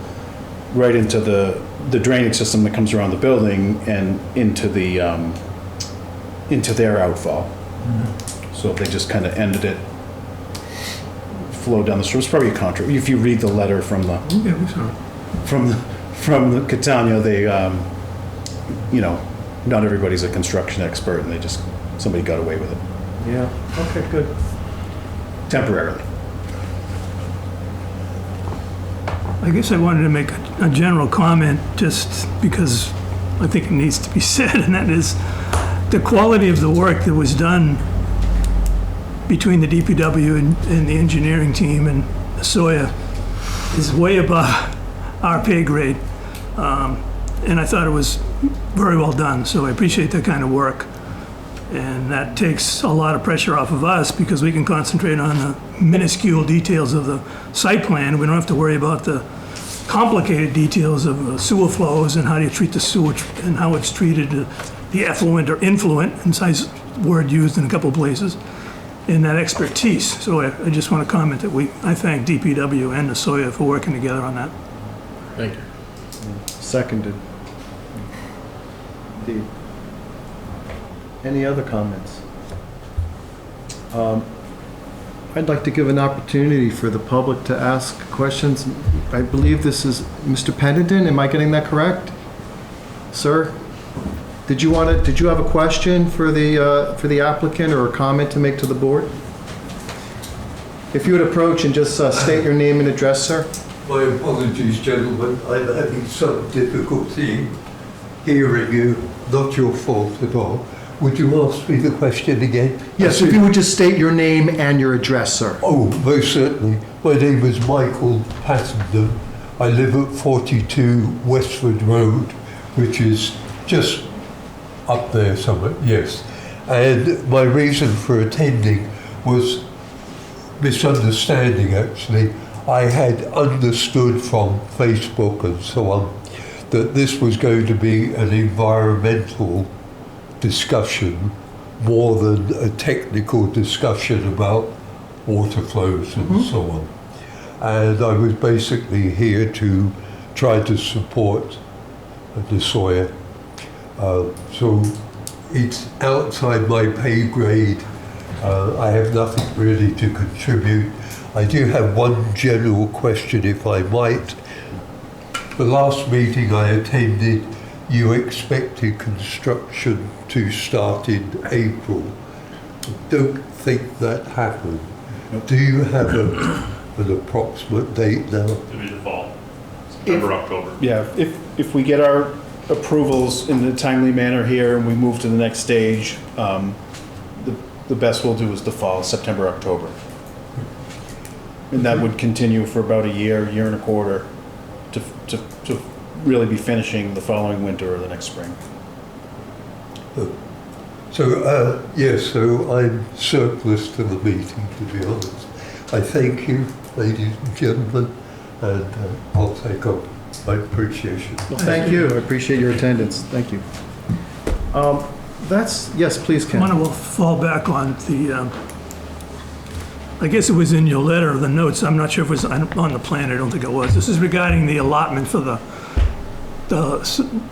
the drainage system that comes around the building and into their outfall. So they just kind of ended it, flowed down the street. It's probably a contra, if you read the letter from the, Yeah, we saw it. from the Catania, they, not everybody's a construction expert and somebody got away with it Yeah, okay, good. temporarily. I guess I wanted to make a general comment just because I think it needs to be said, and that is the quality of the work that was done between the DPW and the engineering team and Soya is way above our pay grade. And I thought it was very well done, so I appreciate that kind of work. And that takes a lot of pressure off of us because we can concentrate on the minuscule details of the site plan. We don't have to worry about the complicated details of sewer flows and how do you treat the sewer and how it's treated, the effluent or influent, and nice word used in a couple of places, in that expertise. So I just want to comment that I thank DPW and Nasoya for working together on that. Thank you. Seconded. Indeed. Any other comments? I'd like to give an opportunity for the public to ask questions. I believe this is Mr. Pennington, am I getting that correct? Sir? Did you have a question for the applicant or a comment to make to the board? If you would approach and just state your name and address, sir? My apologies, gentlemen. I'm having some difficulty hearing you. Not your fault at all. Would you ask me the question again? Yes, if you would just state your name and your address, sir. Oh, most certainly. My name is Michael Pattenden. I live at 42 Westford Road, which is just up there somewhere, yes. And my reason for attending was misunderstanding, actually. I had understood from Facebook and so on that this was going to be an environmental discussion more than a technical discussion about water flows and so on. And I was basically here to try to support the Sawyer. So it's outside my pay grade. I have nothing really to contribute. I do have one general question, if I might. The last meeting I attended, you expected construction to start in April. I don't think that happened. Do you have an approximate date now? It'll be the fall, September, October. Yeah, if we get our approvals in a timely manner here and we move to the next stage, the best we'll do is the fall, September, October. And that would continue for about a year and a quarter to really be finishing the following winter or the next spring. So, yes, so I'm surplus to the meeting, to be honest. I thank you, ladies and gentlemen, and I'll take up my appreciation. Well, thank you. I appreciate your attendance. Thank you. Yes, please, I want Ken. to fall back on the, I guess it was in your letter, the notes, I'm not sure if it was on the plan, I don't think it was. This is regarding the allotment for the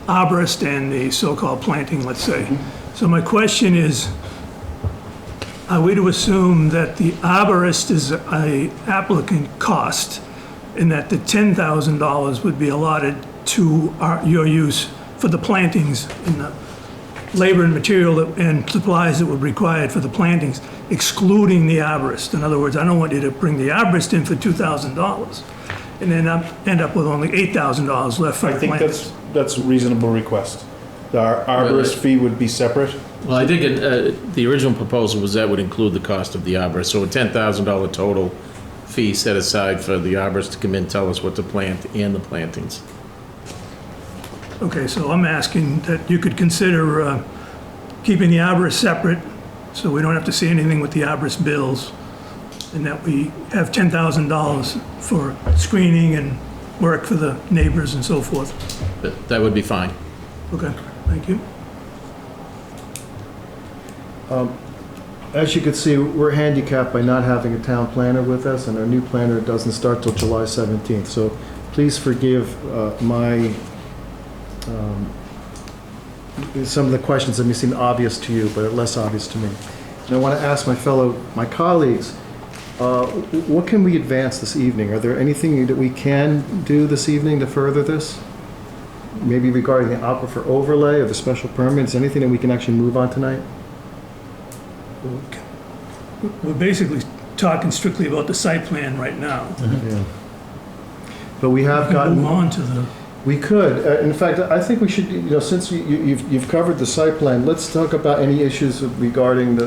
arborist and the so-called planting, let's say. So my question is, are we to assume that the arborist is a applicant cost and that the $10,000 would be allotted to your use for the plantings and the labor and material and supplies that were required for the plantings, excluding the arborist? In other words, I don't want you to bring the arborist in for $2,000 and then end up with only $8,000 left for I the think plantings. that's a reasonable request. Our arborist fee would be separate. Well, I think the original proposal was that would include the cost of the arborist, so a $10,000 total fee set aside for the arborist to come in, tell us what to plant and the plantings. Okay, so I'm asking that you could consider keeping the arborist separate, so we don't have to see anything with the arborist bills, and that we have $10,000 for screening and work for the neighbors and so forth. That would be fine. Okay, thank you. As you can see, we're handicapped by not having a town planner with us, and our new planner doesn't start till July 17th. So please forgive some of the questions that may seem obvious to you, but are less obvious to me. And I want to ask my colleagues, what can we advance this evening? Are there anything that we can do this evening to further this? Maybe regarding the aquifer overlay or the special permits, anything that we can actually move on tonight? We're basically talking strictly about the site plan right now. Yeah. But we have We can move gotten, on to the, we could, in fact, I think we should, since you've covered the site plan, let's talk about any issues regarding the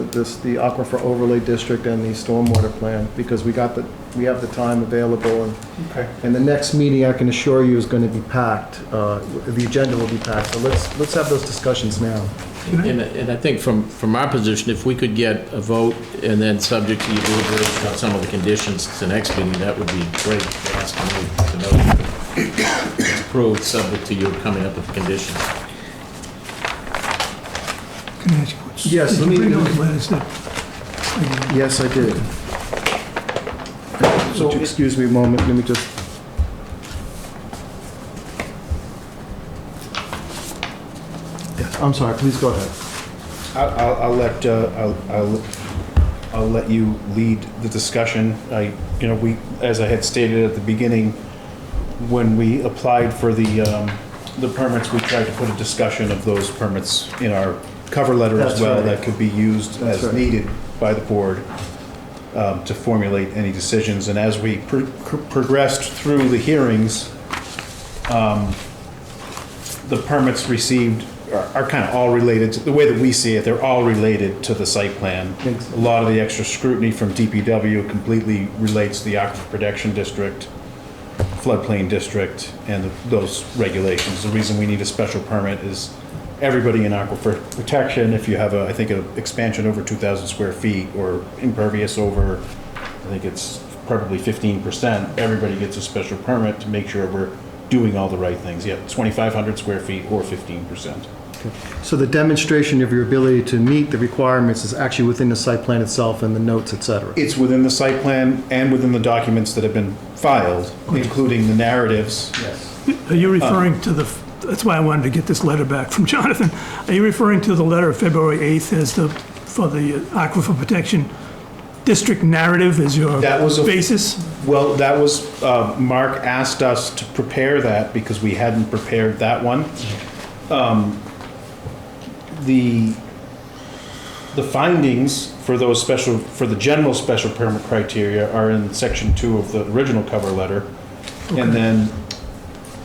aquifer overlay district and the stormwater plan, because we have the time available, and the next meeting, I can assure you, is going to be packed. The agenda will be packed, so let's have those discussions now. And I think from our position, if we could get a vote and then subject to your deliberation on some of the conditions to the next meeting, that would be great. Asking you to know it's approved, subject to you coming up with the conditions. can I ask you what's? Yes, Did let you me- bring those letters that? Yes, I did. So, excuse me a moment, let me just... Yes, I'm sorry, please go ahead. I'll let you lead the discussion. As I had stated at the beginning, when we applied for the permits, we tried to put a discussion of those permits in our cover letter as That's well, right. that could be used That's as right. needed by the board to formulate any decisions. And as we progressed through the hearings, the permits received are kind of all related, the way that we see it, they're all related to the site plan. A lot of the extra scrutiny from DPW completely relates to the Aquifer Protection District, floodplain district, and those regulations. The reason we need a special permit is everybody in aquifer protection, if you have I think an expansion over 2,000 square feet or impervious over, I think it's probably 15%, everybody gets a special permit to make sure we're doing all the right things. Yeah, 2,500 square feet or 15%. So the demonstration of your ability to meet the requirements is actually within the site plan itself and the notes, et cetera? It's within the site plan and within the documents that have been filed, including the narratives. Yes. Are you referring to the, that's why I wanted to get this letter back from Jonathan. Are you referring to the letter of February 8th as for the Aquifer Protection District narrative as your basis? Well, that was, Mark asked us to prepare that because we hadn't prepared that one. The findings for those for the general special permit criteria are in section 2 of the original cover letter. Okay. And then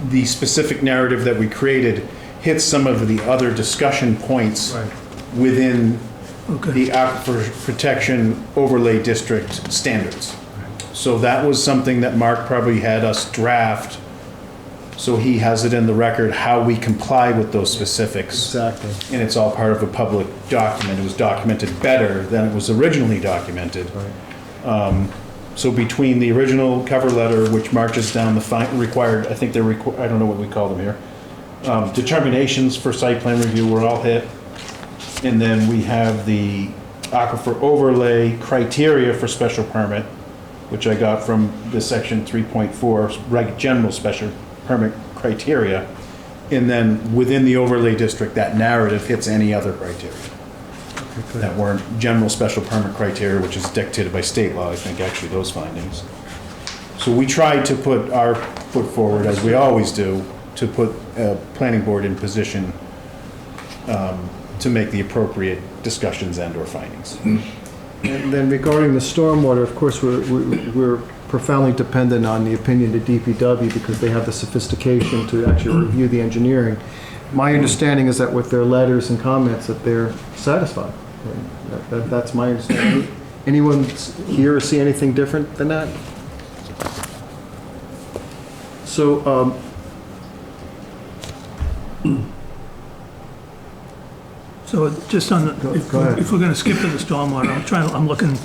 the specific narrative that we created hits some of the other discussion points within the Aquifer Protection Overlay District standards. So that was something that Mark probably had us draft, so he has it in the record how we comply with those specifics. Exactly. And it's all part of a public document. It was documented better than it was originally documented. Right. So between the original cover letter, which marches down the required, I think they're I don't know what we call them here, determinations for site plan review were all hit. And then we have the aquifer overlay criteria for special permit, which I got from the section 3.4 general special permit criteria. And then within the overlay district, that narrative hits any other criteria that weren't general special permit criteria, which is dictated by state law, I think, actually, those findings. So we tried to put our foot forward, as we always do, to put a planning board in position to make the appropriate discussions and/or findings. And then regarding the stormwater, of course, we're profoundly dependent on the opinion of DPW because they have the sophistication to actually review the engineering. My understanding is that with their letters and comments that they're satisfied. That's my understanding. Anyone here see anything different than that? So, So just on the, if we're going to skip to the stormwater, I'm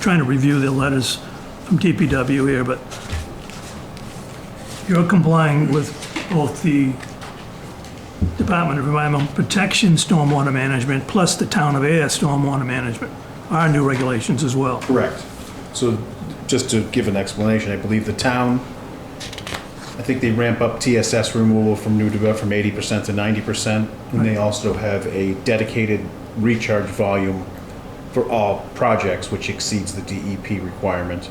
trying to review the letters from DPW here, but you're complying with both the Department of Environmental Protection stormwater management plus the Town of Ayer stormwater management, our new regulations as well. Correct. So just to give an explanation, I believe the town, I think they ramp up TSS removal from new development from 80% to 90%, and they also have a dedicated recharge volume for all projects, which exceeds the DEP requirement.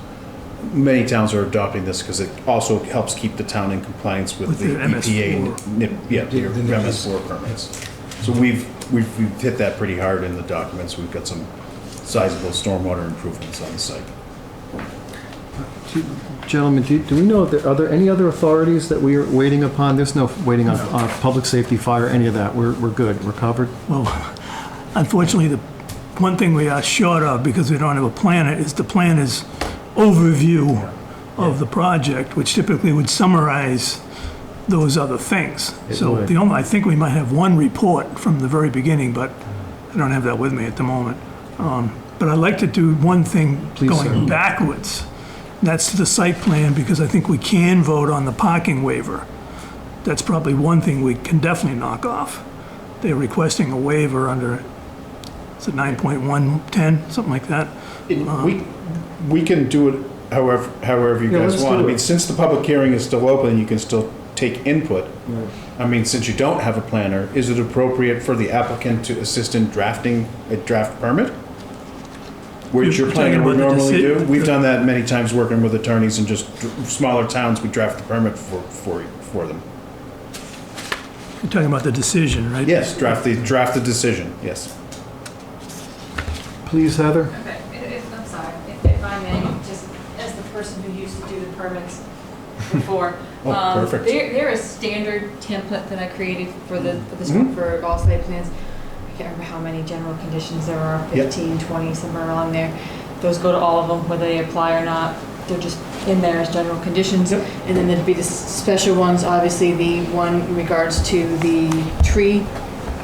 Many towns are adopting this because it also helps keep the town in compliance with the EPA, the MS4 permits. So we've hit that pretty hard in the documents. We've got some sizable stormwater improvements on the site. Gentlemen, do we know, are there any other authorities that we are waiting upon? There's no waiting on public safety, fire, any of that. We're good, we're covered? Well, unfortunately, the one thing we are short of, because we don't have a plan, is the plan is overview of the project, which typically would summarize those other things. So I think we might have one report from the very beginning, but I don't have that with me at the moment. But I'd like to do one thing going backwards. That's the site plan, because I think we can vote on the parking waiver. That's probably one thing we can definitely knock off. They're requesting a waiver under, is it 9.110, something like that? We can do it however you guys want. I mean, since the public hearing is still open, you can still take input. Right. I mean, since you don't have a planner, is it appropriate for the applicant to assist in drafting a draft permit? Which your planner would normally do. We've done that many times working with attorneys in just smaller towns. We draft the permit for them. You're talking about the decision, right? Yes, draft the decision, yes. Please, Heather. Okay, I'm sorry, if I may, just as the person who used to do the permits, before. perfect. They're a standard template that I created for Mm-hmm. for all site plans. I can't remember how many general conditions there are, 15, 20, somewhere along there. Those go to all of them, whether they apply or not. They're just in there as general conditions. Yep. And then there'd be the special ones, obviously the one in regards to the tree.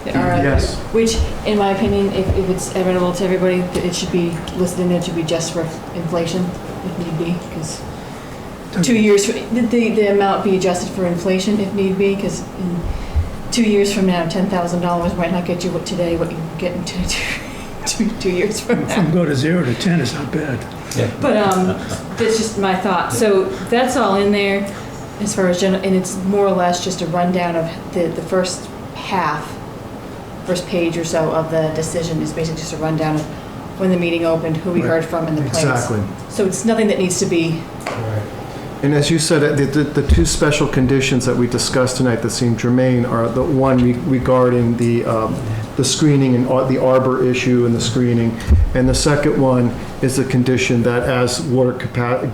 Yes. Which, in my opinion, if it's equitable to everybody, it should be listed in there, it should be just for inflation, if need be, because 2 years, the amount be adjusted for inflation if need be, because in 2 years from now, $10,000 might not get you what today, what you get in 2 years from now. From go to 0 to 10 is not bad. But that's just my thought. So that's all in there as far as general, and it's more or less just a rundown of the first page or so of the decision is basically just a rundown of when the meeting opened, who we heard from, and the plans. Exactly. So it's nothing that needs to be, And as you said, the two special conditions that we discussed tonight that seem germane are the one regarding the screening and the arbor issue and the screening, and the second one is the condition that as water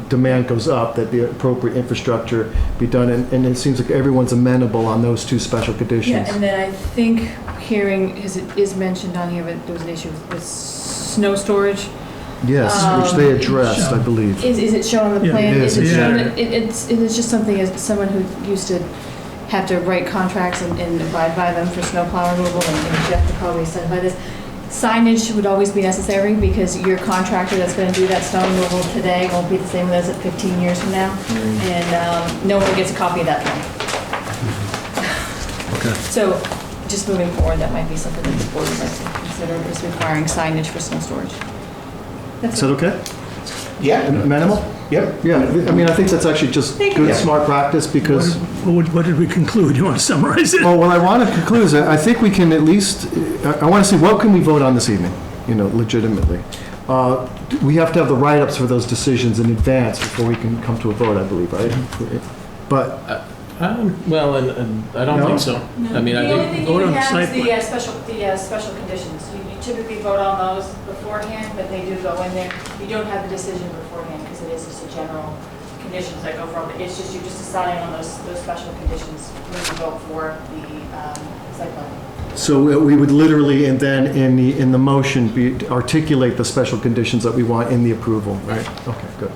demand goes up, that the appropriate infrastructure be done, and it seems like everyone's amenable on those two special conditions. yeah, and then I think hearing, it is mentioned on here, but there was an issue with snow storage. Yes, which they addressed, I believe. Is it shown on the Yeah, plan? it Is is, it shown, yeah. it's just something as someone who used to have to write contracts and abide by them for snow plow removal, and Jeff could probably said by this. Signage would always be necessary because your contractor that's gonna do that snow removal today won't be the same as it 15 years from now. And no one gets a copy of that plan. So just moving forward, that might be something that the board would like to consider, is requiring signage for snow storage. That's Is that okay? Yeah. Amenable? Yep. Yeah, I mean, I think that's actually just Thank you. good, smart practice, because, What did we conclude? You want to summarize it? well, what I want to conclude is that I think we can at least, I want to see, what can we vote on this evening, legitimately? We have to have the write-ups for those decisions in advance before we can come to a vote, I believe, right? But, Well, and I don't No? think so. I mean, I The only think, thing vote you on would the have is site the special conditions. You typically vote on those beforehand, but they do go in there. You don't have the decision beforehand because it is just a general conditions that go from, it's just, you're just deciding on those special conditions when you vote for the site plan. so we would literally, and then in the motion, articulate the special conditions that we want in the approval, right? Okay, good.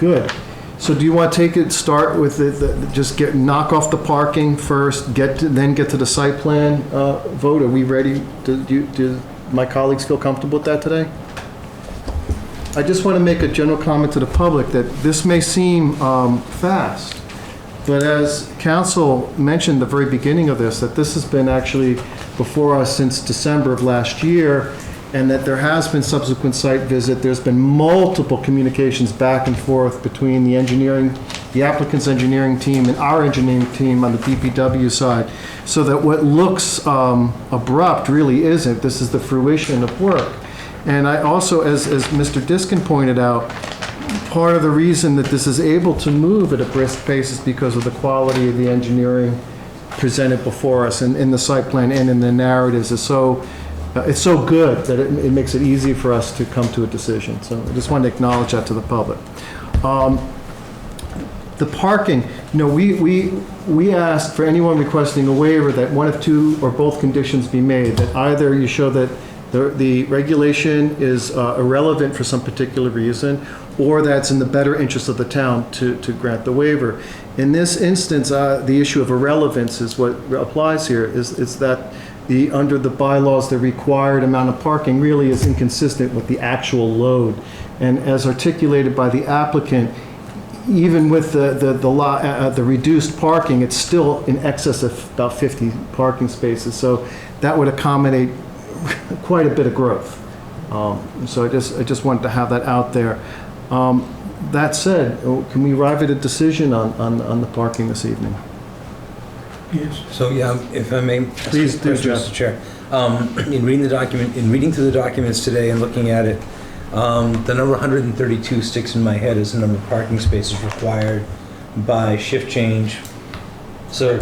Good. So do you want to start with just knock off the parking first, then get to the site plan vote? Are we ready? Do my colleagues feel comfortable with that today? I just want to make a general comment to the public that this may seem fast, but as council mentioned at the very beginning of this, that this has been actually before us since December of last year, and that there has been subsequent site visit. There's been multiple communications back and forth between the applicant's engineering team and our engineering team on the DPW side, so that what looks abrupt really isn't. This is the fruition of work. And I also, as Mr. Diskin pointed out, part of the reason that this is able to move at a brisk pace is because of the quality of the engineering presented before us in the site plan and in the narratives. It's so good that it makes it easy for us to come to a decision. So I just wanted to acknowledge that to the public. The parking, we asked for anyone requesting a waiver that one of two or both conditions be made, that either you show that the regulation is irrelevant for some particular reason, or that's in the better interest of the town to grant the waiver. In this instance, the issue of irrelevance is what applies here, is that under the bylaws, the required amount of parking really is inconsistent with the actual load. And as articulated by the applicant, even with the reduced parking, it's still in excess of about 50 parking spaces. So that would accommodate quite a bit of growth. So I just wanted to have that out there. That said, can we arrive at a decision on the parking this evening? Yes. So, yeah, if I may. Please do, Jeff. Mr. Chair. In reading through the documents today and looking at it, the number 132 sticks in my head as the number of parking spaces required by shift change. So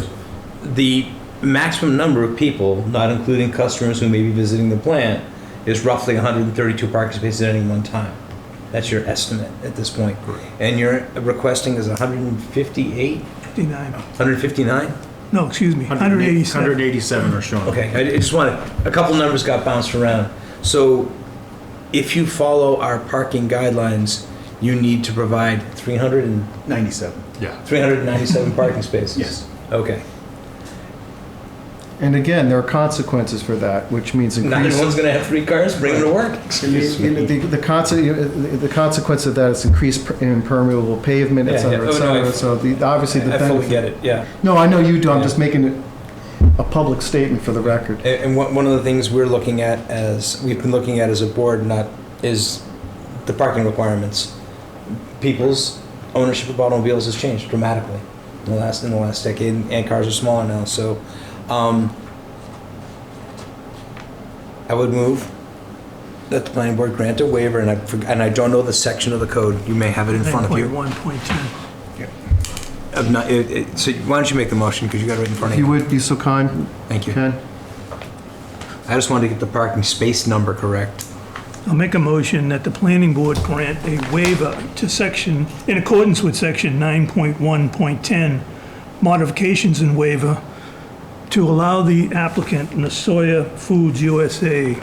the maximum number of people, not including customers who may be visiting the plant, is roughly 132 parking spaces at any one time. That's your estimate at this point. And you're requesting is 158, 59. 159? No, excuse me, 187. 187 are shown. Okay, I just wanted, a couple numbers got bounced around. So if you follow our parking guidelines, you need to provide 97. Yeah. 397 parking spaces? Yes. Okay. And again, there are consequences for that, which means Not increased. everyone's gonna have 3 cars, bring them to work. The consequence of that is increased impermeable pavement, et Yeah, cetera, yeah. et Oh, no, cetera. So obviously the I fully benefit. get it, yeah. No, I know you do. I'm Yeah. just making it a public statement for the record. And one of the things we've been looking at as a board, is the parking requirements. People's ownership of automobiles has changed dramatically in the last decade, and cars are smaller now. So, I would move that the planning board grant a waiver, and I don't know the section of the code. You may have it in front of you. 9.1.10. So why don't you make the motion, because you got it right in front If of you you. would be so kind, Thank you. Ken. I just wanted to get the parking space number correct. I'll make a motion that the planning board grant a waiver to section, in accordance with section 9.1.10, modifications and waiver, to allow the applicant, Nasoya Foods USA,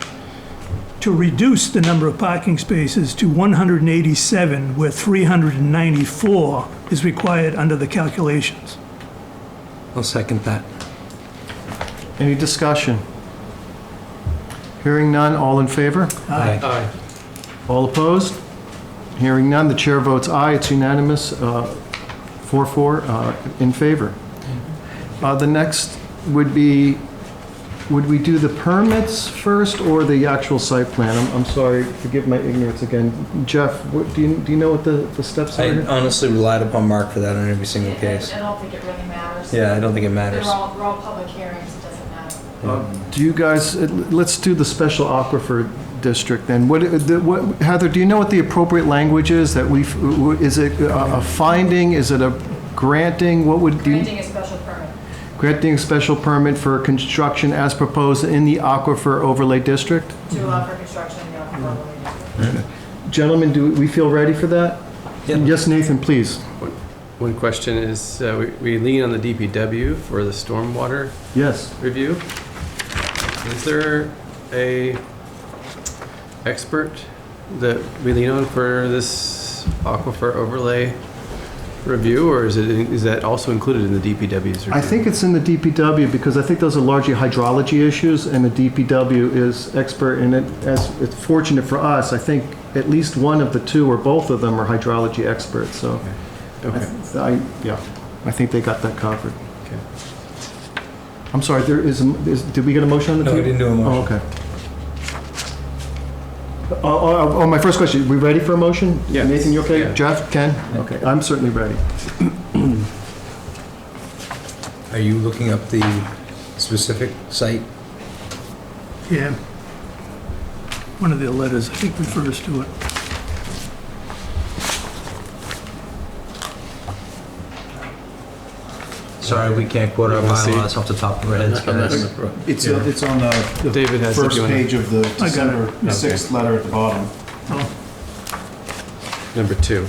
to reduce the number of parking spaces to 187, where 394 is required under the calculations. I'll second that. Any discussion? Hearing none, all in favor? Aye. Aye. All opposed? Hearing none, the chair votes aye. It's unanimous, 4-4 in favor. The next would be, would we do the permits first or the actual site plan? I'm sorry, forgive my ignorance again. Jeff, do you know what the steps are I here? honestly relied upon Mark for that on every single case. I don't think it really matters. Yeah, I don't think it matters. They're all public hearings, it doesn't matter. Do you guys, let's do the special aquifer district then. Heather, do you know what the appropriate language is that is it a finding? Is it a granting? What would you? Granting a special permit. Granting a special permit for construction as proposed in the Aquifer Overlay District? To allow for construction in the Aquifer Overlay District. Gentlemen, do we feel ready for that? Yeah. Yes, Nathan, please. One question is, we lean on the DPW for the stormwater Yes. review. Is there a expert that we lean on for this aquifer overlay review, or is that also included in the DPW's review? I think it's in the DPW because I think those are largely hydrology issues and the DPW is expert in it. As it's fortunate for us, I think at least one of the two or both of them are hydrology experts, so. Okay. I think they got that covered. Okay. I'm sorry, did we get a motion on the No, table? we didn't do a motion. Oh, okay. My first question, we ready for a motion? Yes. Nathan, you okay? Yeah. Jeff, Ken? Okay, I'm certainly ready. Are you looking up the specific site? Yeah. One of the letters, I think, refers to it. Sorry, we can't quote our see? bylaws off the top of our heads, guys. It's on the David has it, first you wanna- page of the I got it. December 6th letter at the bottom. Oh, Number 2.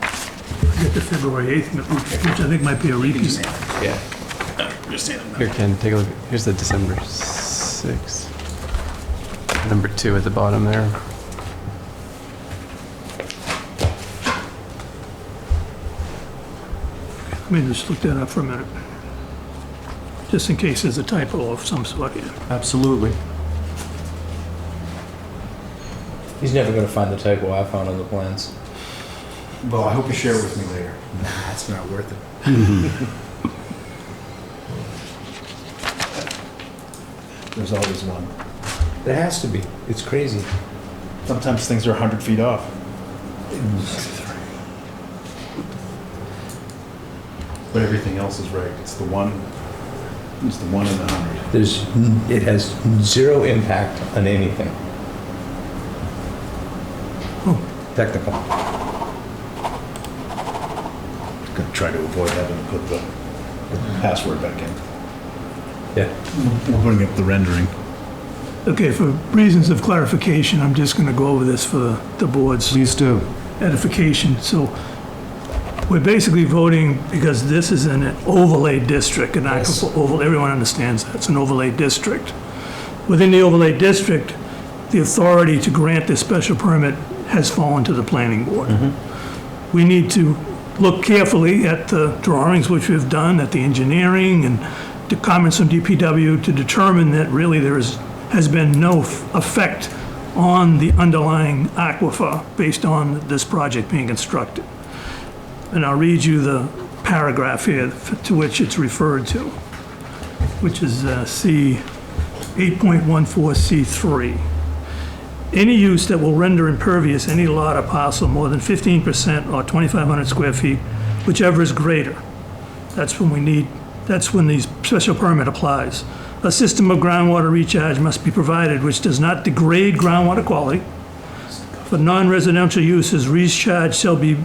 I get the February 8th, which I think might be a repeat. Yeah. Just hand them Here, Ken, take a look. Here's the December 6th. Number 2 at the bottom there. Let me just look that up for a minute. Just in case there's a typo of some sort here. Absolutely. He's never gonna find the typo I found on the plans. Well, I hope you share it with me later. Nah, it's not worth it. There's always one. There has to be. It's crazy. Sometimes things are 100 feet off. But everything else is right. It's the one in the 100. It has zero impact on anything. Technical. Gonna try to avoid having to put the password back in. Yeah. We're putting up the rendering. Okay, for reasons of clarification, I'm just going to go over this for the board's Please do. edification. So we're basically voting because this is an overlay district, an Yes. aquifer overlay. Everyone understands that. It's an overlay district. Within the overlay district, the authority to grant this special permit has fallen to the planning board. We need to look carefully at the drawings which we've done, at the engineering and the comments from DPW to determine that really has been no effect on the underlying aquifer based on this project being constructed. And I'll read you the paragraph here to which it's referred to, which is C 8.14C3. Any use that will render impervious any lot or parcel more than 15% or 2,500 square feet, whichever is greater. That's when the special permit applies. A system of groundwater recharge must be provided which does not degrade groundwater quality. For non-residential uses, recharge shall be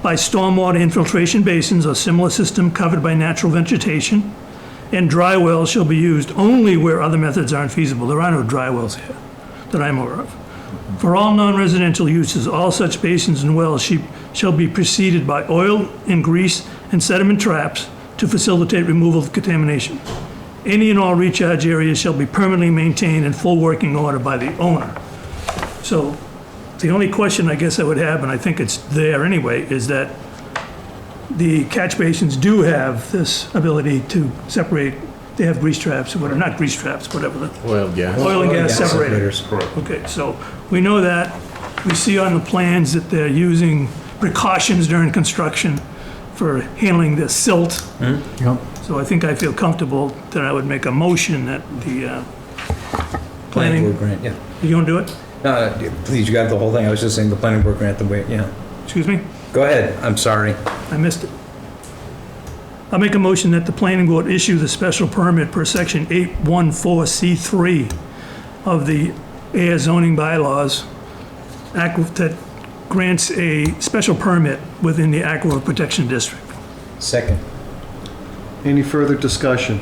by stormwater infiltration basins or similar system covered by natural vegetation, and dry wells shall be used only where other methods aren't feasible. There are no dry wells here that I'm aware of. For all non-residential uses, all such basins and wells shall be preceded by oil and grease and sediment traps to facilitate removal of contamination. Any and all recharge areas shall be permanently maintained in full working order by the owner. So the only question I guess I would have, and I think it's there anyway, is that the catch basins do have this ability to separate. They have grease traps, or whatever, not grease traps, whatever the Oil, gas. oil and gas separators. Correct. Okay, so we know that. We see on the plans that they're using precautions during construction for handling the silt. Yep. So I think I feel comfortable that I would make a motion that the Planning board planning, grant, yeah. you gonna do it? Please, you got the whole thing. I was just saying the planning board grant the way, yeah. Excuse me? Go ahead, I'm sorry. I missed it. I'll make a motion that the planning board issue the special permit per section 814C3 of the Ayer zoning bylaws that grants a special permit within the Aquifer Protection District. Second. Any further discussion?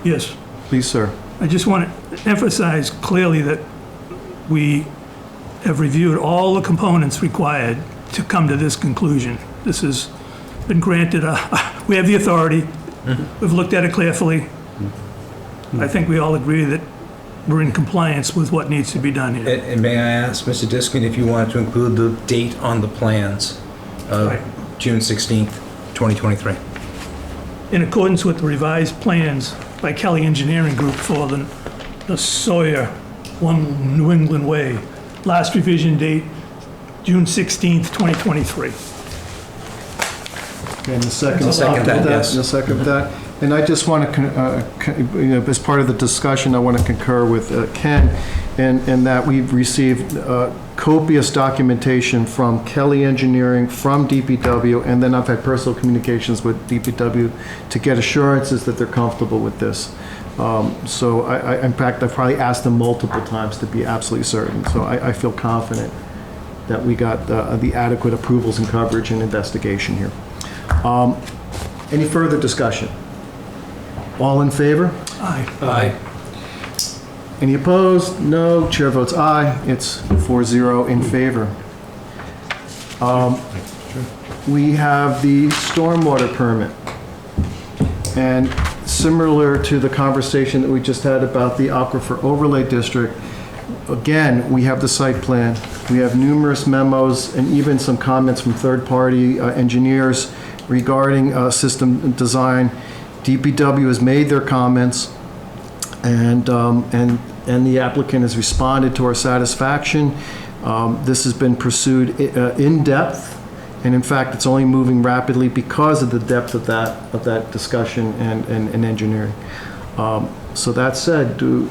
Yes, Please, sir. I just want to emphasize clearly that we have reviewed all the components required to come to this conclusion. This has been granted, we have the authority, we've looked at it carefully. I think we all agree that we're in compliance with what needs to be done here. And may I ask, Mr. Diskin, if you want to include the date on the plans of Right. June 16th, 2023? In accordance with the revised plans by Kelly Engineering Group for the Sawyer 1 New England Way, last revision date, June 16th, 2023. And the second. I'll second that, yes. And the second that. And I just want to, as part of the discussion, I want to concur with Ken in that we've received copious documentation from Kelly Engineering, from DPW, and then I've had personal communications with DPW to get assurances that they're comfortable with this. So in fact, I've probably asked them multiple times to be absolutely certain. So I feel confident that we got the adequate approvals and coverage and investigation here. Any further discussion? All in favor? Aye. Aye. Any opposed? No. Chair votes aye. It's 4-0 in favor. We have the stormwater permit. And similar to the conversation that we just had about the Aquifer Overlay District, again, we have the site plan. We have numerous memos and even some comments from third-party engineers regarding system design. DPW has made their comments, and the applicant has responded to our satisfaction. This has been pursued in depth, and in fact, it's only moving rapidly because of the depth of that discussion and engineering. So that said, do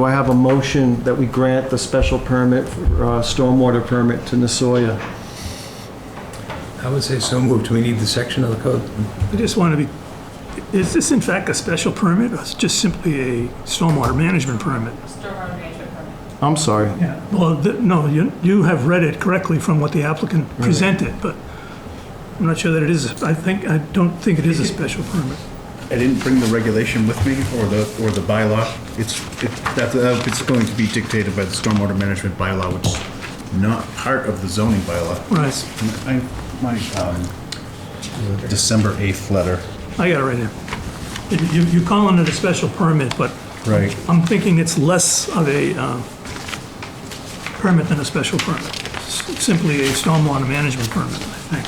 I have a motion that we grant the special permit, stormwater permit to Nasoya? I would say so moved. Do we need the section of the code? I just want to be, is this in fact a special permit, or is it just simply a stormwater management permit? Stormwater management permit. I'm sorry. Yeah. Well, no, you have read it correctly from what the applicant presented, but I'm not sure that it is, I don't think it is a special permit. I didn't bring the regulation with me or the bylaw. It's going to be dictated by the stormwater management bylaw, which is not part of the zoning bylaw. Right. My December 8th letter. I got it right here. You're calling it a special permit, but Right. I'm thinking it's less of a permit than a special permit. It's simply a stormwater management permit, I think.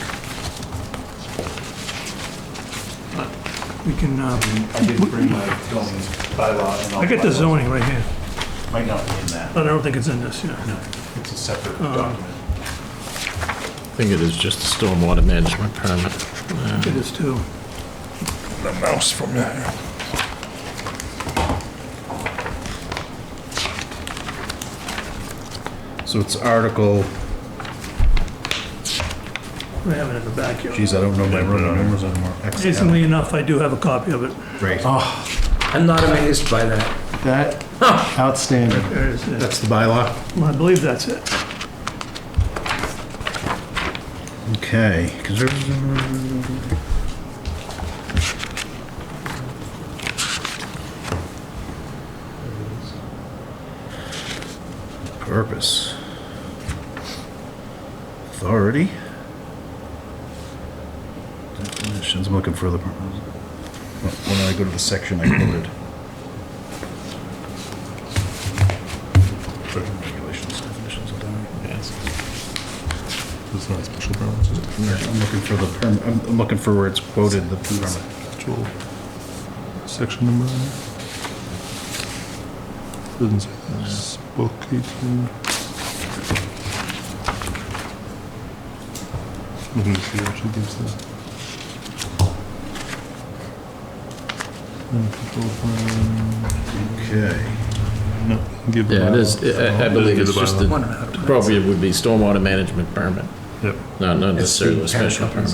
But we can, I didn't bring my zoning bylaw and all. I got the zoning right here, Might not be in that. but I don't think it's in this, yeah. No, it's a separate document. I think it is just a stormwater management permit. It is too. The mouse from there. So it's article, We have it in the back here. geez, I don't know my Roman numbers anymore. Amazingly enough, I do have a copy of it. Right. I'm not amazed by that. That, outstanding. There it is, yeah. That's the bylaw? Well, I believe that's it. Okay. Purpose. Authority. Definitions, I'm looking for the, when I go to the section I quoted. Regulations, definitions of that. Yes. It's not a special permit, is it? I'm looking for the permit, I'm looking for where it's quoted, the permit. Actual section number on it? Doesn't say. It's book 18. Looking to see what she gives the. Okay. No, give the Yeah, it is, bylaw. I believe it's Give the just, bylaw. appropriate would be stormwater management permit, Yep. not necessarily a special permit.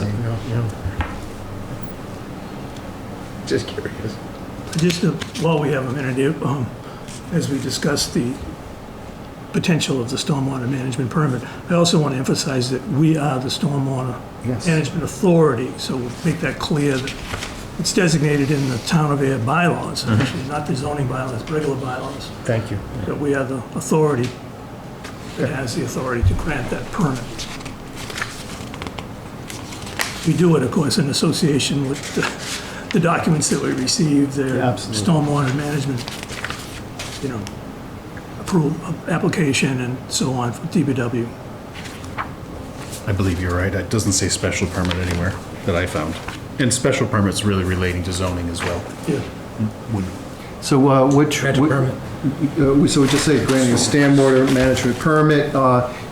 Just curious. Just while we have a minute here, as we discuss the potential of the stormwater management permit, I also want to emphasize that we are the stormwater management authority, so we'll make that clear that it's designated in the town of Ayer bylaws, actually, not the zoning bylaws, regular bylaws, Thank you. that we are the authority that has the authority to grant that permit. We do it, of course, in association with the documents that we receive, the Yeah, absolutely. stormwater management, approval, application and so on for DPW. I believe you're right. It doesn't say special permit anywhere that I found. And special permits really relating to zoning as well. Yeah. So which... Grant a permit. So we just say granting a stormwater management permit.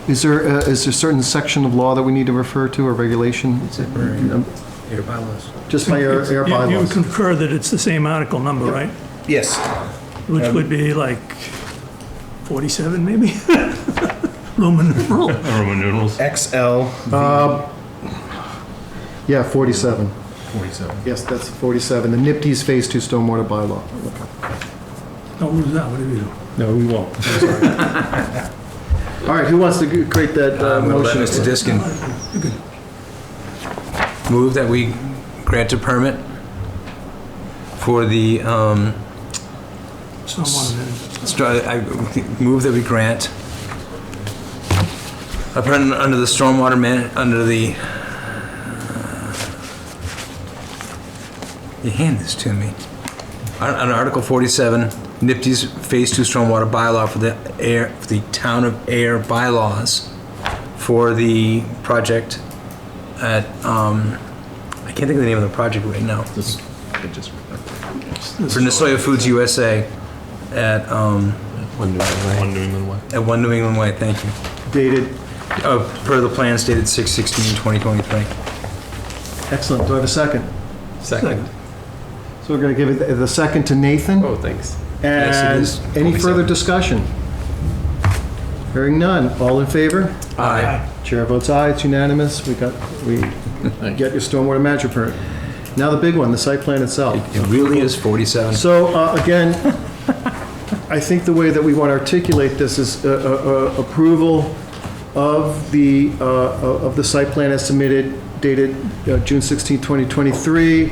Is there a certain section of law that we need to refer to or regulation? Your bylaws. Just by our You bylaws? concur that it's the same article number, right? Yes. Which would be like 47, maybe? Roman numeral. Roman noodles. XL Yeah, 47. 47. Yes, that's 47. The NIPD's Phase 2 Stormwater Bylaw. Don't lose that, whatever you do. No, we won't. All right, who wants to create that I'm going to let motion? Mr. Diskin You could- move that we grant a permit for the, Stormwater management. I move that we grant a permit under the stormwater under the, you hand this to me. On Article 47, NIPD's Phase 2 Stormwater Bylaw for the Town of Ayer bylaws for the project at, I can't think of the name of the project right now. For Nasoya Foods USA at, One New England way. at 1 New England Way, thank you. Dated. Per the plan stated 6/16/2023. Excellent. Do I have a second? Second. So we're going to give it the second to Nathan. Oh, thanks. Yes, it And is. any further discussion? Hearing none. All in favor? Aye. Chair votes aye. It's unanimous. We get your stormwater management permit. Now the big one, the site plan itself. It really is 47. So again, I think the way that we want to articulate this is approval of the site plan as submitted, dated June 16, 2023,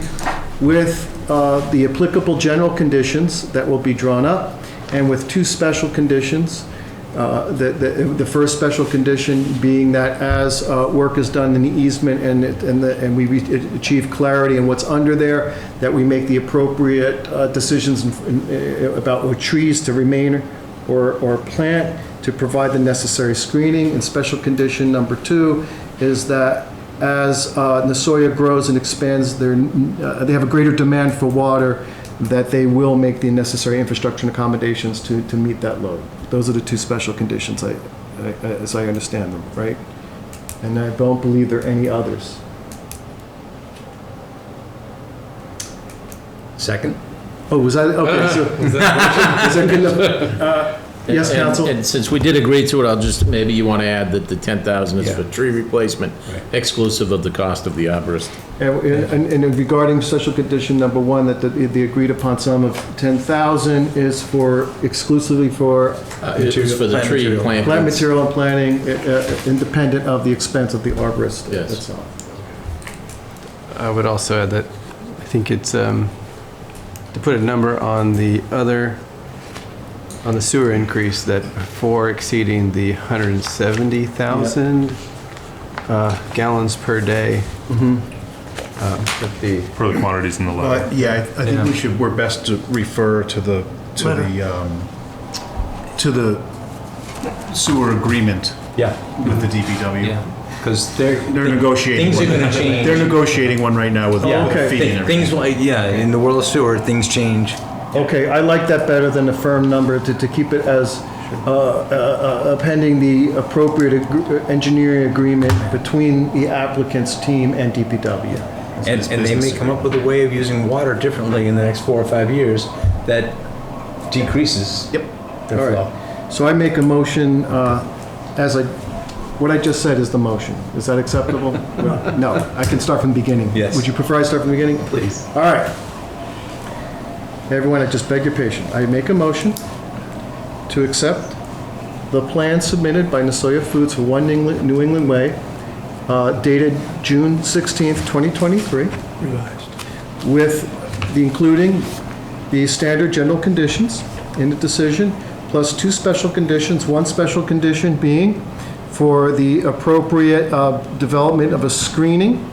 with the applicable general conditions that will be drawn up, and with two special conditions. The first special condition being that as work is done in the easement and we achieve clarity in what's under there, that we make the appropriate decisions about what trees to remain or plant to provide the necessary screening. And special condition number 2 is that as Nasoya grows and expands, they have a greater demand for water, that they will make the necessary infrastructure and accommodations to meet that load. Those are the two special conditions, as I understand them, right? And I don't believe there are any others. Second? Oh, was that, okay, so, is that good enough? Yes, counsel? And since we did agree to it, I'll just, maybe you want to add that the 10,000 is for tree replacement, exclusive of the cost of the arborist. And regarding special condition number 1, that the agreed upon sum of 10,000 is exclusively for It's for the tree plant planting. material and planting, independent of the expense of the arborist Yes. itself. I would also add that I think it's, to put a number on the sewer increase, that before exceeding the 170,000 gallons per day, that the For the quantities in the letter. Yeah, I think we're best to refer to the sewer agreement Yeah. with the DPW. Yeah. Because they're negotiating. Things are going to change. They're negotiating one right now with Yeah. the Okay. fee and everything. Things like, in the world of sewer, things change. Okay, I like that better than a firm number, to keep it as pending the appropriate engineering agreement between the applicant's team and DPW. And they may come up with a way of using water differently in the next 4 or 5 years that decreases their All right. flow. So I make a motion, what I just said is the motion. Is that acceptable? No, I can start from the beginning. Yes. Would you prefer I start from the beginning? Please. All right. Everyone, I just beg your patience. I make a motion to accept the plan submitted by Nasoya Foods for 1 New England Way, dated June 16th, 2023, Revised. with including the standard general conditions in the decision, plus 2 special conditions, 1 special condition being for the appropriate development of a screening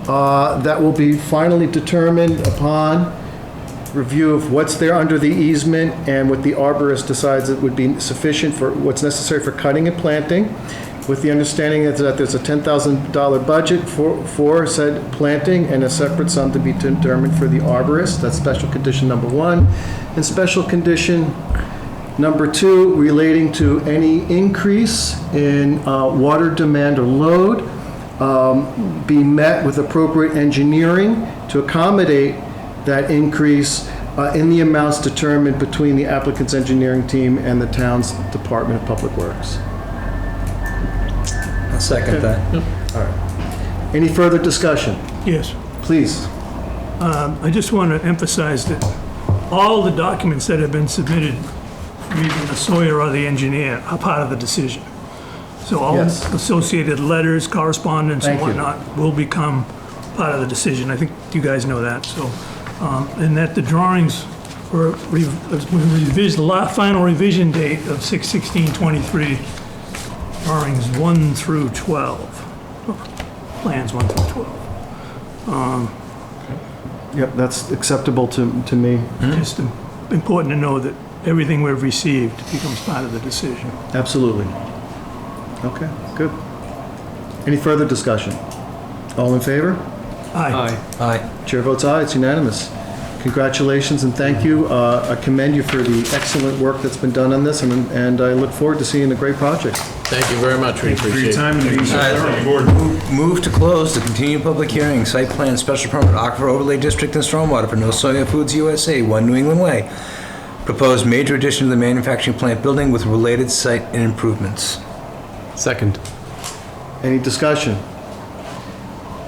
that will be finally determined upon review of what's there under the easement and what the arborist decides it would be sufficient for what's necessary for cutting and planting, with the understanding that there's a $10,000 budget for said planting and a separate sum to be determined for the arborist. That's special condition number 1. And special condition number 2, relating to any increase in water demand or load, be met with appropriate engineering to accommodate that increase in the amounts determined between the applicant's engineering team and the town's Department of Public Works. I'll second that. Any further discussion? Yes. Please. I just want to emphasize that all the documents that have been submitted, either the Sawyer or the engineer, are part of the decision. So all Yes. associated letters, correspondence and Thank you. whatnot will become part of the decision. I think you guys know that, so. And that the drawings were revised, the final revision date of 6/16/23, drawings 1 through 12. Plans 1 through 12. Yep, that's acceptable to me. Just important to know that everything we've received becomes part of the decision. Absolutely. Okay, good. Any further discussion? All in favor? Aye. Aye. Chair votes aye, it's unanimous. Congratulations and thank you. I commend you for the excellent work that's been done on this, and I look forward to seeing a great project. Thank you very much, we For your appreciate it. time and being so thorough. Move to close the continued public hearing, site plan, special permit, Aquifer Overlay District and Stormwater for Nasoya Foods USA, 1 New England Way. Proposed major addition to the manufacturing plant building with related site and improvements. second. Any discussion?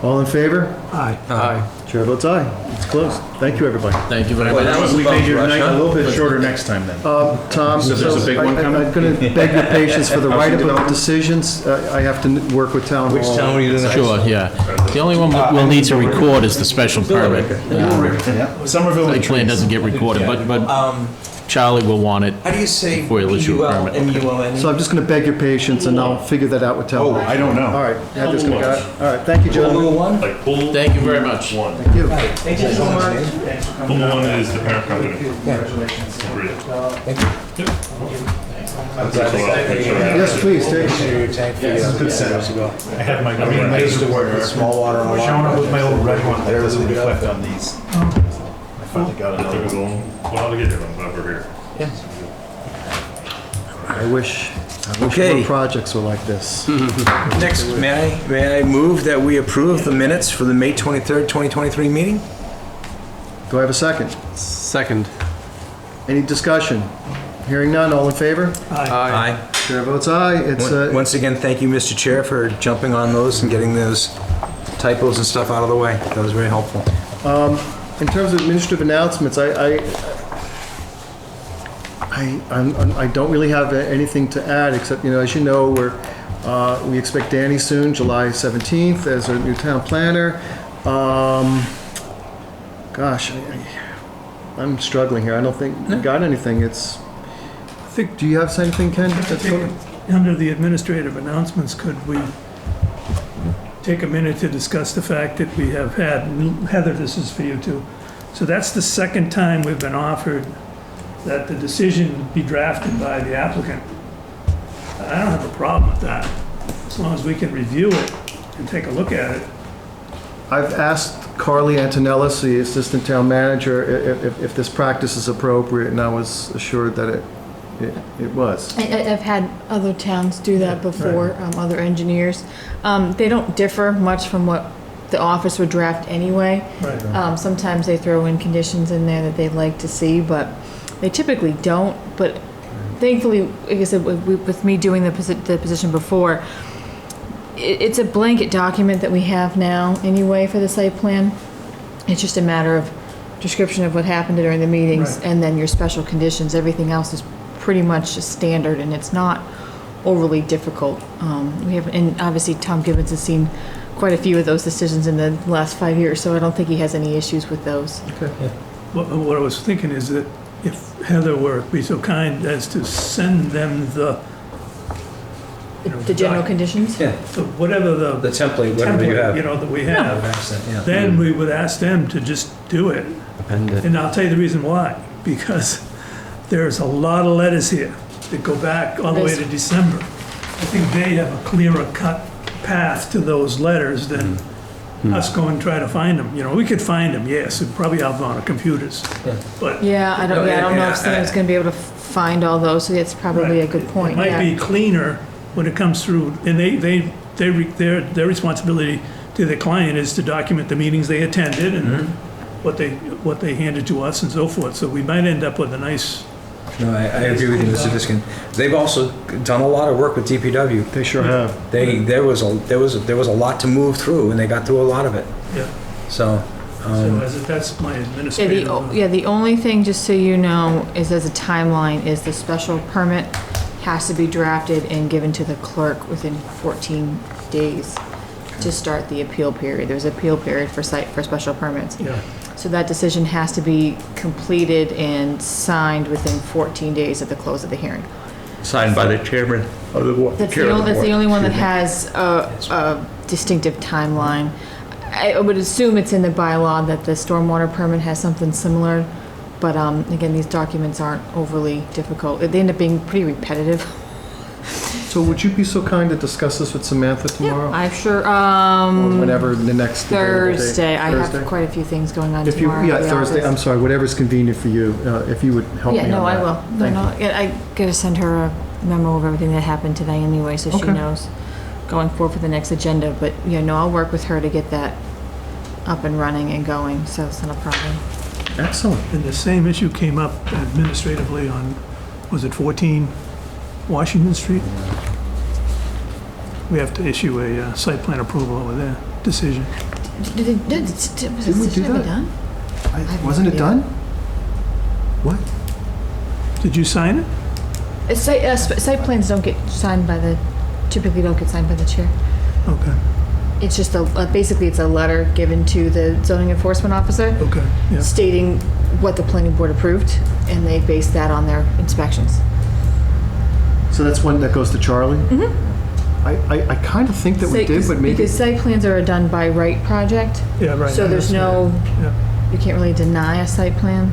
All in favor? Aye. Aye. Chair votes aye. It's closed. Thank you, everybody. Thank you very Well, that much. was We made your Rush, night huh? a little bit shorter next time then. Tom, So there's a big one coming? I'm going to beg your patience for the write-up of decisions. I have to work with town hall. Which town were you doing that? Sure, yeah. The only one we'll need to record is the special permit. Somerville. Site plan doesn't get recorded, but Charlie will want it. How do you say Before you issue a permit. M-U-L-N? So I'm just going to beg your patience, and I'll figure that out with town Oh, hall. I don't know. All right, yeah, just gonna got it. All right, thank you, gentlemen. Little one? Like pool. Thank you very much. One. Thank you. Thank you so much. Pool one is the parent company. Yes, please, take it. Your tank figured out Good setup. I had my green I used to work with small water on a lot. Showing up with my old red one that doesn't reflect on these. I finally got It took us it. a while to get here, but I'm glad we're here. I wish Okay. more projects were like this. Next, may I move that we approve the minutes for the May 23rd, 2023 meeting? Do I have a second? Second. Any discussion? Hearing none, all in favor? Aye. Chair votes aye. It's, Once again, thank you, Mr. Chair, for jumping on those and getting those typos and stuff out of the way. That was very helpful. in terms of administrative announcements, I don't really have anything to add, except, as you know, we expect Danny soon, July 17th, as our new town planner. Gosh, I'm struggling here. I don't think we got anything. Do you have something, Ken? that's going- Under the administrative announcements, could we take a minute to discuss the fact that we have had, Heather, this is for you too. So that's the second time we've been offered that the decision be drafted by the applicant. I don't have a problem with that, as long as we can review it and take a look at it. I've asked Carly Antonellis, the assistant town manager, if this practice is appropriate, and I was assured that it was. I've had other towns do that before, other engineers. They don't differ much from what the office would draft anyway. Right. Sometimes they throw in conditions in there that they'd like to see, but they typically don't. But thankfully, like I said, with me doing the position before, it's a blanket document that we have now anyway for the site plan. It's just a matter of description of what happened during the meetings, Right. and then your special conditions. Everything else is pretty much standard, and it's not overly difficult. And obviously Tom Gibbons has seen quite a few of those decisions in the last 5 years, so I don't think he has any issues with those. What I was thinking is that if Heather were be so kind as to send them the, The general conditions? Yeah, whatever the the template, whatever you have. template, that we have, Yeah. then we would ask them to just do it. Append it. And I'll tell you the reason why, because there's a lot of letters here that go back all the way to December. I think they have a clearer cut path to those letters than us going and try to find them. We could find them, yes, we probably have on our computers, but Yeah, I don't know if someone's gonna be able to find all those, so that's probably a good point, it might yeah. be cleaner when it comes through, and their responsibility to the client is to document the meetings they attended and what they handed to us and so forth, so we might end up with a nice. No, I agree with you, Mr. Diskin. They've also done a lot of work with DPW. They sure have. There was a lot to move through, and they got through a lot of it. Yeah. So, That's my Yeah, administrative. the only thing, just so you know, is as a timeline, is the special permit has to be drafted and given to the clerk within 14 days to start the appeal period. There's an appeal period for special permits. Yeah, So that decision has to be completed and signed within 14 days of the close of the hearing. signed by the chairman of the board. That's the only one that has a distinctive timeline. I would assume it's in the bylaw that the stormwater permit has something similar, but again, these documents aren't overly difficult. They end up being pretty repetitive. So would you be so kind to discuss this with Samantha tomorrow? I'm sure, Or whenever the next available day? Thursday, I Thursday? have quite a few things going on If you, tomorrow. yeah, at the Thursday, office. I'm sorry, whatever's convenient for you, if you would help me on Yeah, that. no, I will. Thank No, you. I gotta send her a memo of everything that happened today anyway, so she Okay. knows going forward for the next agenda. But, I'll work with her to get that up and running and going, so it's not a problem. Excellent. and the same issue came up administratively on, was it 14 Washington Street? We have to issue a site plan approval over there, decision. Was the Didn't we do decision ever that? done? Wasn't it done? What? Did you sign it? Site plans don't get signed by the, typically don't get signed by the chair. Okay, It's just basically it's a letter given to the zoning enforcement officer okay, yeah. stating what the planning board approved, and they base that on their inspections. So that's one that goes to Charlie? I kind of think that we did, but maybe, Because site plans are a done by right project, Yeah, right. so there's no, Yeah. you can't really deny a site plan.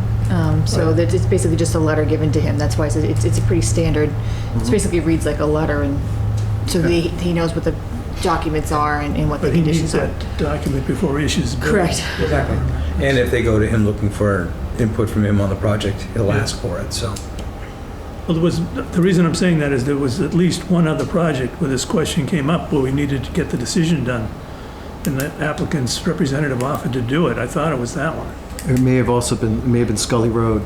So Right. that it's basically just a letter given to him. That's why it's a pretty standard, it basically reads like a letter, and so he knows what the documents are and what the But he needs conditions are. that document before he issues the bill. Correct. Exactly. And if they go to him looking for input from him on the project, he'll ask for it, so. Well, the reason I'm saying that is there was at least one other project where this question came up where we needed to get the decision done. And the applicant's representative offered to do it. I thought it was that one. it may have also been, it may have been Scully Road,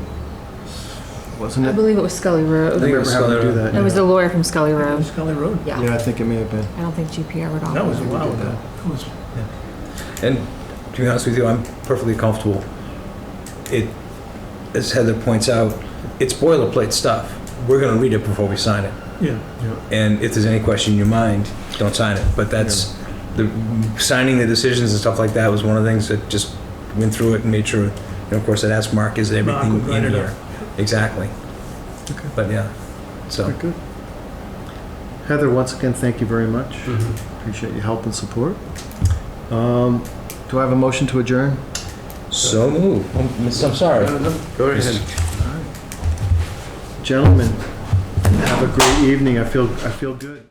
wasn't I it? believe it was Scully I Road. think it Remember was having to Scully do Road. that? It was the lawyer from Scully Road. Scully Road? Yeah. Yeah, I think it may have been. I don't think GPR would offer. That was a it. while ago. That was, And to be honest with you, I'm perfectly comfortable. It, as Heather points out, it's boilerplate stuff. We're gonna read it before we sign it. yeah. And if there's any question in your mind, don't sign it. But that's, the signing the decisions and stuff like that was one of the things that just went through it and made sure, and of course, I'd ask Mark, is everything would write in it here? Exactly. Okay. But yeah, so. Very good. Heather, once again, thank you very much. Appreciate your help and support. Do I have a motion to adjourn? So moved. I'm sorry. Go right ahead. Gentlemen, have a great evening. I feel good.